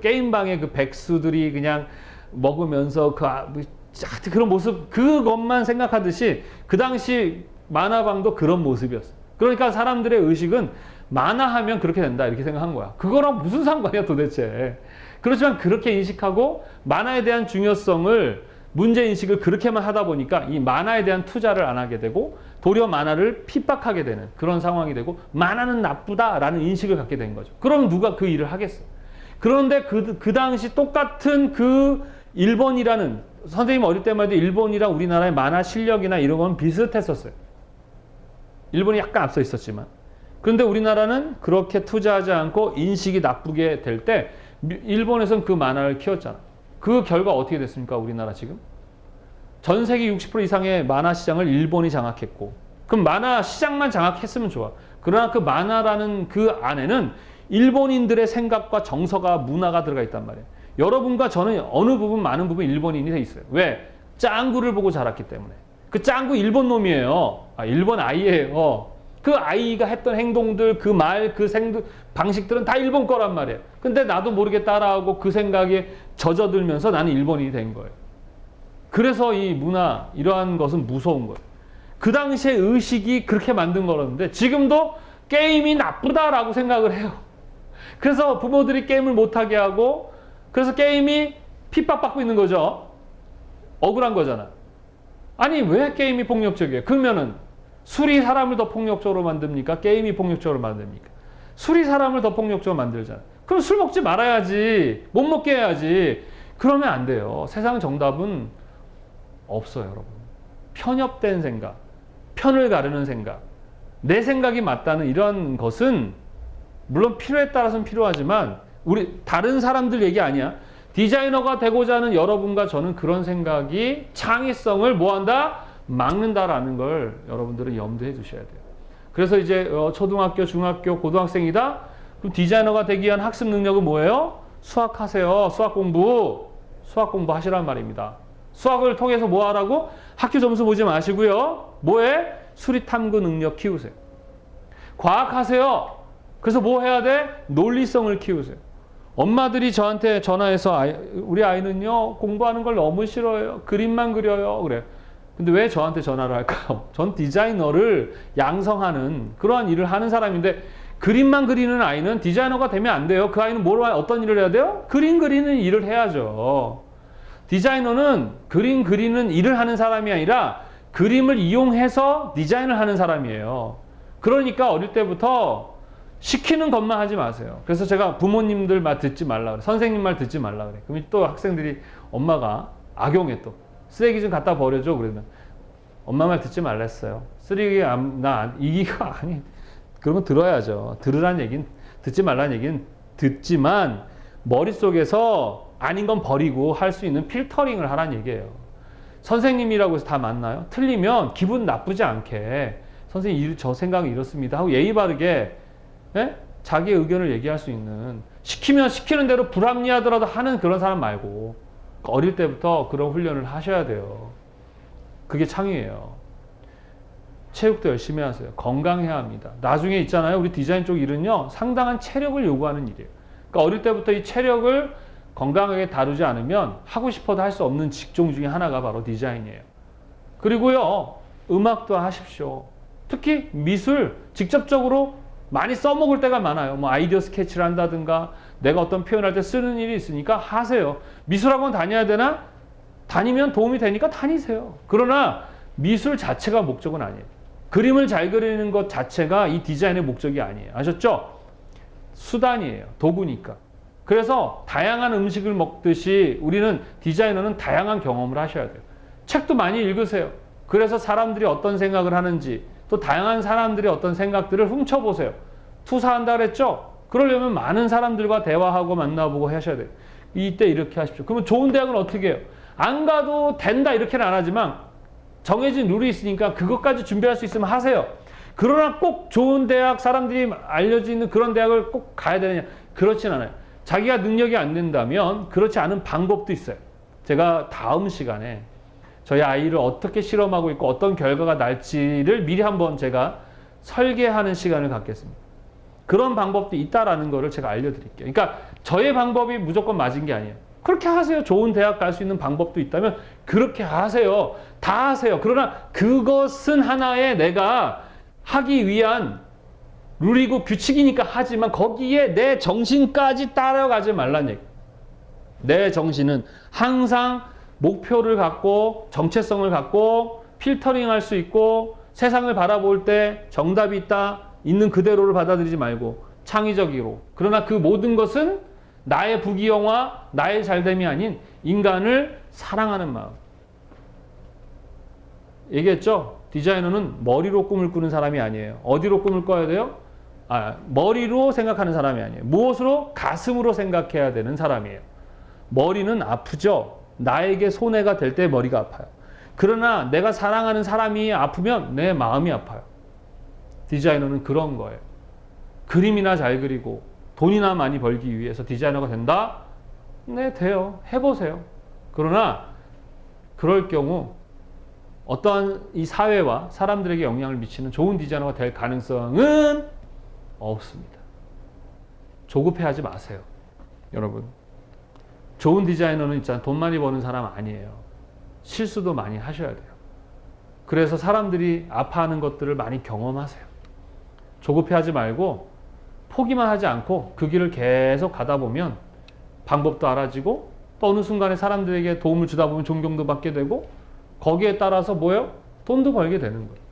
게임방에 그 백수들이 그냥 먹으면서 그런 모습, 그것만 생각하듯이 그 당시 만화방도 그런 모습이었어요. 그러니까 사람들의 의식은 만화하면 그렇게 된다 이렇게 생각한 거야. 그거랑 무슨 상관이야 도대체. 그렇지만 그렇게 인식하고 만화에 대한 중요성을, 문제인식을 그렇게만 하다 보니까 이 만화에 대한 투자를 안 하게 되고 도리어 만화를 핍박하게 되는 그런 상황이 되고, 만화는 나쁘다라는 인식을 갖게 된 거죠. 그럼 누가 그 일을 하겠어요? 그런데 그 당시 똑같은 그 일본이라는, 선생님 어릴 때만 해도 일본이랑 우리나라의 만화 실력이나 이런 건 비슷했었어요. 일본이 약간 앞서 있었지만. 그런데 우리나라는 그렇게 투자하지 않고 인식이 나쁘게 될 때 일본에서는 그 만화를 키웠잖아. 그 결과 어떻게 됐습니까? 우리나라 지금? 전 세계 60% 이상의 만화 시장을 일본이 장악했고, 그럼 만화 시장만 장악했으면 좋아. 그러나 그 만화라는 그 안에는 일본인들의 생각과 정서가 문화가 들어가 있단 말이에요. 여러분과 저는 어느 부분 많은 부분 일본인이 돼 있어요. 왜? 짱구를 보고 자랐기 때문에. 그 짱구 일본 놈이에요. 일본 아이예요. 그 아이가 했던 행동들, 그 말, 그 방식들은 다 일본 거란 말이에요. 근데 나도 모르게 따라하고 그 생각에 젖어들면서 나는 일본인이 된 거예요. 그래서 이 문화, 이러한 것은 무서운 거예요. 그 당시에 의식이 그렇게 만든 거였는데 지금도 게임이 나쁘다라고 생각을 해요. 그래서 부모들이 게임을 못하게 하고, 그래서 게임이 핍박받고 있는 거죠. 억울한 거잖아. 아니 왜 게임이 폭력적이에요? 그러면은 술이 사람을 더 폭력적으로 만듭니까? 게임이 폭력적으로 만듭니까? 술이 사람을 더 폭력적으로 만들잖아. 그럼 술 먹지 말아야지. 못 먹게 해야지. 그러면 안 돼요. 세상 정답은 없어요, 여러분. 편협된 생각, 편을 가르는 생각, 내 생각이 맞다는 이런 것은 물론 필요에 따라서는 필요하지만 우리 다른 사람들 얘기 아니야. 디자이너가 되고자 하는 여러분과 저는 그런 생각이 창의성을 뭐한다? 막는다라는 걸 여러분들은 염두에 두셔야 돼요. 그래서 이제 초등학교, 중학교, 고등학생이다? 그럼 디자이너가 되기 위한 학습 능력은 뭐예요? 수학하세요. 수학 공부 하시란 말입니다. 수학을 통해서 뭐 하라고? 학교 점수 보지 마시고요. 뭐해? 수리 탐구 능력 키우세요. 과학하세요. 그래서 뭐 해야 돼? 논리성을 키우세요. 엄마들이 저한테 전화해서 우리 아이는요 공부하는 걸 너무 싫어해요. 그림만 그려요. 그래. 근데 왜 저한테 전화를 할까요? 전 디자이너를 양성하는 그러한 일을 하는 사람인데 그림만 그리는 아이는 디자이너가 되면 안 돼요. 그 아이는 어떤 일을 해야 돼요? 그림 그리는 일을 해야죠. 디자이너는 그림 그리는 일을 하는 사람이 아니라 그림을 이용해서 디자인을 하는 사람이에요. 그러니까 어릴 때부터 시키는 것만 하지 마세요. 그래서 제가 부모님들 말 듣지 말라 그래. 선생님 말 듣지 말라 그래. 그럼 또 학생들이 엄마가 악용해 또. 쓰레기 좀 갖다 버려줘. 그러면 엄마 말 듣지 말랬어요. 쓰레기 이기가 아니. 그런 거 들어야죠. 들으란 얘기는 듣지 말라는 얘기는 듣지만 머릿속에서 아닌 건 버리고 할 수 있는 필터링을 하라는 얘기예요. 선생님이라고 해서 다 맞나요? 틀리면 기분 나쁘지 않게 선생님 저 생각은 이렇습니다 하고 예의 바르게 자기의 의견을 얘기할 수 있는, 시키면 시키는 대로 불합리하더라도 하는 그런 사람 말고 어릴 때부터 그런 훈련을 하셔야 돼요. 그게 창의예요. 체육도 열심히 하세요. 건강해야 합니다. 나중에 있잖아요. 우리 디자인 쪽 일은요. 상당한 체력을 요구하는 일이에요. 그러니까 어릴 때부터 이 체력을 건강하게 다루지 않으면 하고 싶어도 할 수 없는 직종 중에 하나가 바로 디자인이에요. 그리고요. 음악도 하십시오. 특히 미술 직접적으로 많이 써먹을 때가 많아요. 뭐 아이디어 스케치를 한다든가 내가 어떤 표현할 때 쓰는 일이 있으니까 하세요. 미술학원 다녀야 되나? 다니면 도움이 되니까 다니세요. 그러나 미술 자체가 목적은 아니에요. 그림을 잘 그리는 것 자체가 이 디자인의 목적이 아니에요. 아셨죠? 수단이에요. 도구니까. 그래서 다양한 음식을 먹듯이 우리는 디자이너는 다양한 경험을 하셔야 돼요. 책도 많이 읽으세요. 그래서 사람들이 어떤 생각을 하는지 또 다양한 사람들의 어떤 생각들을 훔쳐보세요. 투사한다 그랬죠? 그러려면 많은 사람들과 대화하고 만나보고 하셔야 돼요. 이때 이렇게 하십시오. 그러면 좋은 대학은 어떻게 해요? 안 가도 된다 이렇게는 안 하지만 정해진 룰이 있으니까 그것까지 준비할 수 있으면 하세요. 그러나 꼭 좋은 대학, 사람들이 알려져 있는 그런 대학을 꼭 가야 되느냐? 그렇진 않아요. 자기가 능력이 안 된다면 그렇지 않은 방법도 있어요. 제가 다음 시간에 저희 아이를 어떻게 실험하고 있고 어떤 결과가 날지를 미리 한번 제가 설계하는 시간을 갖겠습니다. 그런 방법도 있다라는 거를 제가 알려드릴게요. 그러니까 저의 방법이 무조건 맞은 게 아니에요. 그렇게 하세요. 좋은 대학 갈 수 있는 방법도 있다면 그렇게 하세요. 다 하세요. 그러나 그것은 하나의 내가 하기 위한 룰이고 규칙이니까 하지만 거기에 내 정신까지 따라가지 말란 얘기. 내 정신은 항상 목표를 갖고 정체성을 갖고 필터링할 수 있고 세상을 바라볼 때 정답이 있는 그대로를 받아들이지 말고 창의적으로. 그러나 그 모든 것은 나의 부귀영화, 나의 잘됨이 아닌 인간을 사랑하는 마음. 얘기했죠? 디자이너는 머리로 꿈을 꾸는 사람이 아니에요. 어디로 꿈을 꿔야 돼요? 머리로 생각하는 사람이 아니에요. 무엇으로? 가슴으로 생각해야 되는 사람이에요. 머리는 아프죠. 나에게 손해가 될 때 머리가 아파요. 그러나 내가 사랑하는 사람이 아프면 내 마음이 아파요. 디자이너는 그런 거예요. 그림이나 잘 그리고 돈이나 많이 벌기 위해서 디자이너가 된다? 네, 돼요. 해보세요. 그러나 그럴 경우 어떠한 이 사회와 사람들에게 영향을 미치는 좋은 디자이너가 될 가능성은 없습니다. 조급해하지 마세요. 여러분, 좋은 디자이너는 있잖아요. 돈 많이 버는 사람 아니에요. 실수도 많이 하셔야 돼요. 그래서 사람들이 아파하는 것들을 많이 경험하세요. 조급해하지 말고 포기만 하지 않고 그 길을 계속 가다 보면 방법도 알아지고 또 어느 순간에 사람들에게 도움을 주다 보면 존경도 받게 되고 거기에 따라서 뭐예요? 돈도 벌게 되는 거예요.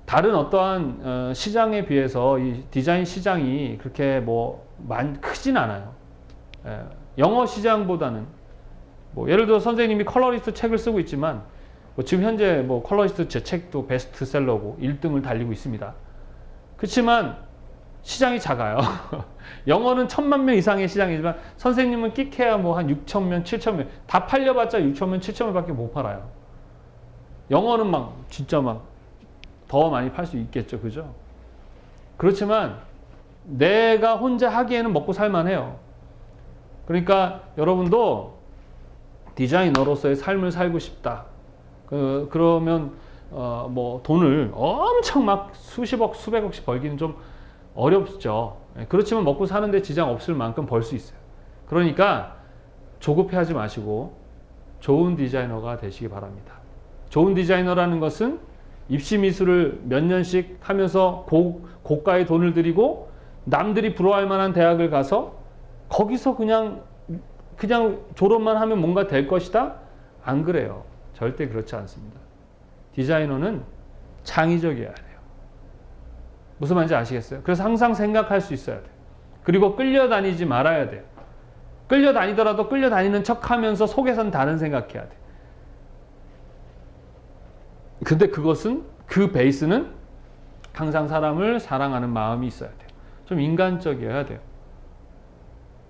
다른 어떠한 시장에 비해서 이 디자인 시장이 그렇게 크진 않아요. 영어 시장보다는 예를 들어 선생님이 컬러리스트 책을 쓰고 있지만 지금 현재 컬러리스트 제 책도 베스트셀러고 1등을 달리고 있습니다. 그렇지만 시장이 작아요. 영어는 1000만 명 이상의 시장이지만 선생님은 끽해야 한 6,000명, 7,000명 다 팔려봤자 6,000명, 7,000명밖에 못 팔아요. 영어는 진짜 더 많이 팔 수 있겠죠, 그죠? 그렇지만 내가 혼자 하기에는 먹고 살만해요. 그러니까 여러분도 디자이너로서의 삶을 살고 싶다. 그러면 돈을 엄청 수십억, 수백억씩 벌기는 좀 어렵죠. 그렇지만 먹고 사는데 지장 없을 만큼 벌 수 있어요. 그러니까 조급해하지 마시고 좋은 디자이너가 되시기 바랍니다. 좋은 디자이너라는 것은 입시 미술을 몇 년씩 하면서 고가의 돈을 들이고 남들이 부러워할 만한 대학을 가서 거기서 그냥 졸업만 하면 뭔가 될 것이다? 안 그래요. 절대 그렇지 않습니다. 디자이너는 창의적이어야 돼요. 무슨 말인지 아시겠어요? 그래서 항상 생각할 수 있어야 돼요. 그리고 끌려다니지 말아야 돼요. 끌려다니더라도 끌려다니는 척하면서 속에선 다른 생각해야 돼요. 근데 그 베이스는 항상 사람을 사랑하는 마음이 있어야 돼요. 좀 인간적이어야 돼요.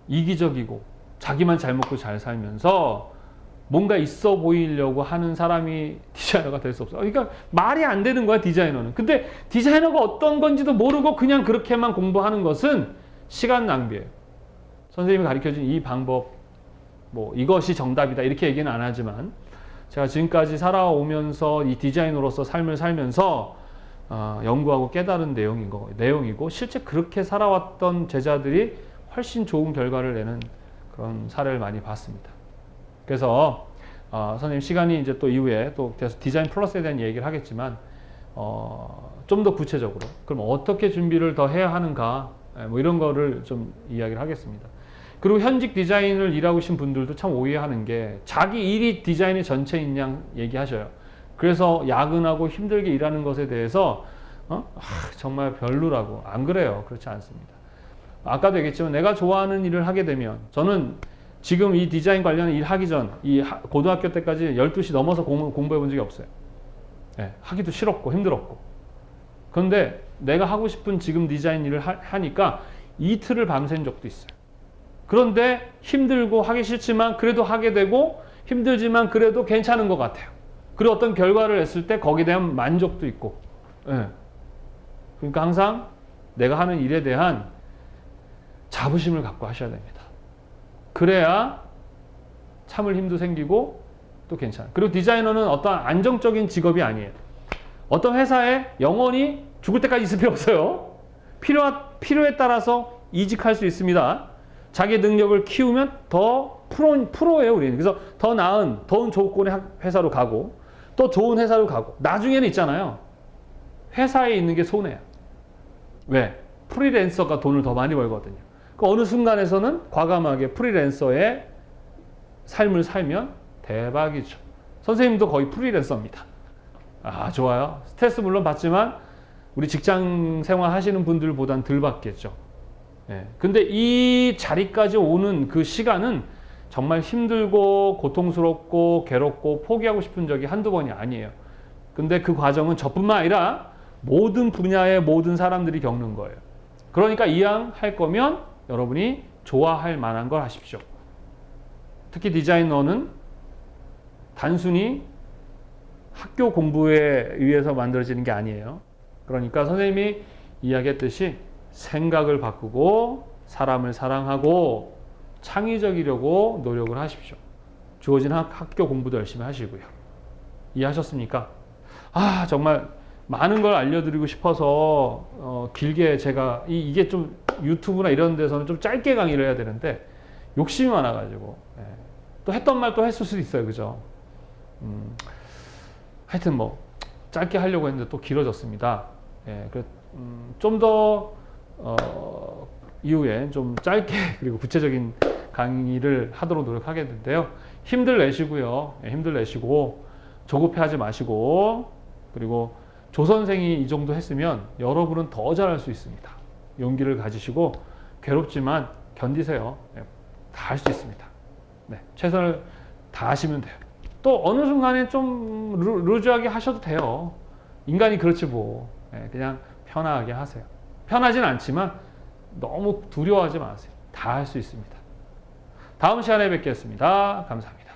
이기적이고 자기만 잘 먹고 잘 살면서 뭔가 있어 보이려고 하는 사람이 디자이너가 될 수 없어요. 그러니까 말이 안 되는 거야, 디자이너는. 근데 디자이너가 어떤 건지도 모르고 그냥 그렇게만 공부하는 것은 시간 낭비예요. 선생님이 가르쳐준 이 방법, 이것이 정답이다 이렇게 얘기는 안 하지만 제가 지금까지 살아오면서 이 디자이너로서 삶을 살면서 연구하고 깨달은 내용이고 실제 그렇게 살아왔던 제자들이 훨씬 좋은 결과를 내는 그런 사례를 많이 봤습니다. 그래서 선생님 시간이 이제 또 이후에 또 디자인 플러스에 대한 얘기를 하겠지만 좀 더 구체적으로 그럼 어떻게 준비를 더 해야 하는가 이런 거를 좀 이야기를 하겠습니다. 그리고 현직 디자인을 일하고 계신 분들도 참 오해하는 게 자기 일이 디자인의 전체인 양 얘기하셔요. 그래서 야근하고 힘들게 일하는 것에 대해서 정말 별로라고. 안 그래요. 그렇지 않습니다. 아까도 얘기했지만 내가 좋아하는 일을 하게 되면 저는 지금 이 디자인 관련 일 하기 전 이 고등학교 때까지 12시 넘어서 공부해 본 적이 없어요. 하기도 싫었고 힘들었고. 그런데 내가 하고 싶은 지금 디자인 일을 하니까 이틀을 밤샌 적도 있어요. 그런데 힘들고 하기 싫지만 그래도 하게 되고 힘들지만 그래도 괜찮은 것 같아요. 그리고 어떤 결과를 냈을 때 거기에 대한 만족도 있고. 그러니까 항상 내가 하는 일에 대한 자부심을 갖고 하셔야 됩니다. 그래야 참을 힘도 생기고 또 괜찮아요. 그리고 디자이너는 어떤 안정적인 직업이 아니에요. 어떤 회사에 영원히 죽을 때까지 있을 필요 없어요. 필요에 따라서 이직할 수 있습니다. 자기 능력을 키우면 더 프로예요, 우리는. 그래서 더 나은, 더 조건의 회사로 가고 또 좋은 회사로 가고 나중에는 있잖아요. 회사에 있는 게 손해야. 왜? 프리랜서가 돈을 더 많이 벌거든요. 어느 순간에서는 과감하게 프리랜서의 삶을 살면 대박이죠. 선생님도 거의 프리랜서입니다. 좋아요. 스트레스 물론 받지만 우리 직장 생활 하시는 분들보단 덜 받겠죠. 근데 이 자리까지 오는 그 시간은 정말 힘들고 고통스럽고 괴롭고 포기하고 싶은 적이 한두 번이 아니에요. 근데 그 과정은 저뿐만 아니라 모든 분야의 모든 사람들이 겪는 거예요. 그러니까 이왕 할 거면 여러분이 좋아할 만한 걸 하십시오. 특히 디자이너는 단순히 학교 공부에 의해서 만들어지는 게 아니에요. 그러니까 선생님이 이야기했듯이 생각을 바꾸고 사람을 사랑하고 창의적이려고 노력을 하십시오. 주어진 학교 공부도 열심히 하시고요. 이해하셨습니까? 정말 많은 걸 알려드리고 싶어서 길게 제가 이게 좀 유튜브나 이런 데서는 좀 짧게 강의를 해야 되는데 욕심이 많아가지고 또 했던 말 또 했을 수도 있어요. 그죠? 하여튼 뭐 짧게 하려고 했는데 또 길어졌습니다. 좀 더 이후에 좀 짧게 그리고 구체적인 강의를 하도록 노력하겠는데요. 힘들 내시고요. 힘들 내시고 조급해하지 마시고, 그리고 조선생이 이 정도 했으면 여러분은 더 잘할 수 있습니다. 용기를 가지시고 괴롭지만 견디세요. 다 할 수 있습니다. 최선을 다하시면 돼요. 또 어느 순간에 좀 루즈하게 하셔도 돼요. 인간이 그렇지 뭐. 그냥 편하게 하세요. 편하진 않지만 너무 두려워하지 마세요. 다 할 수 있습니다. 다음 시간에 뵙겠습니다. 감사합니다.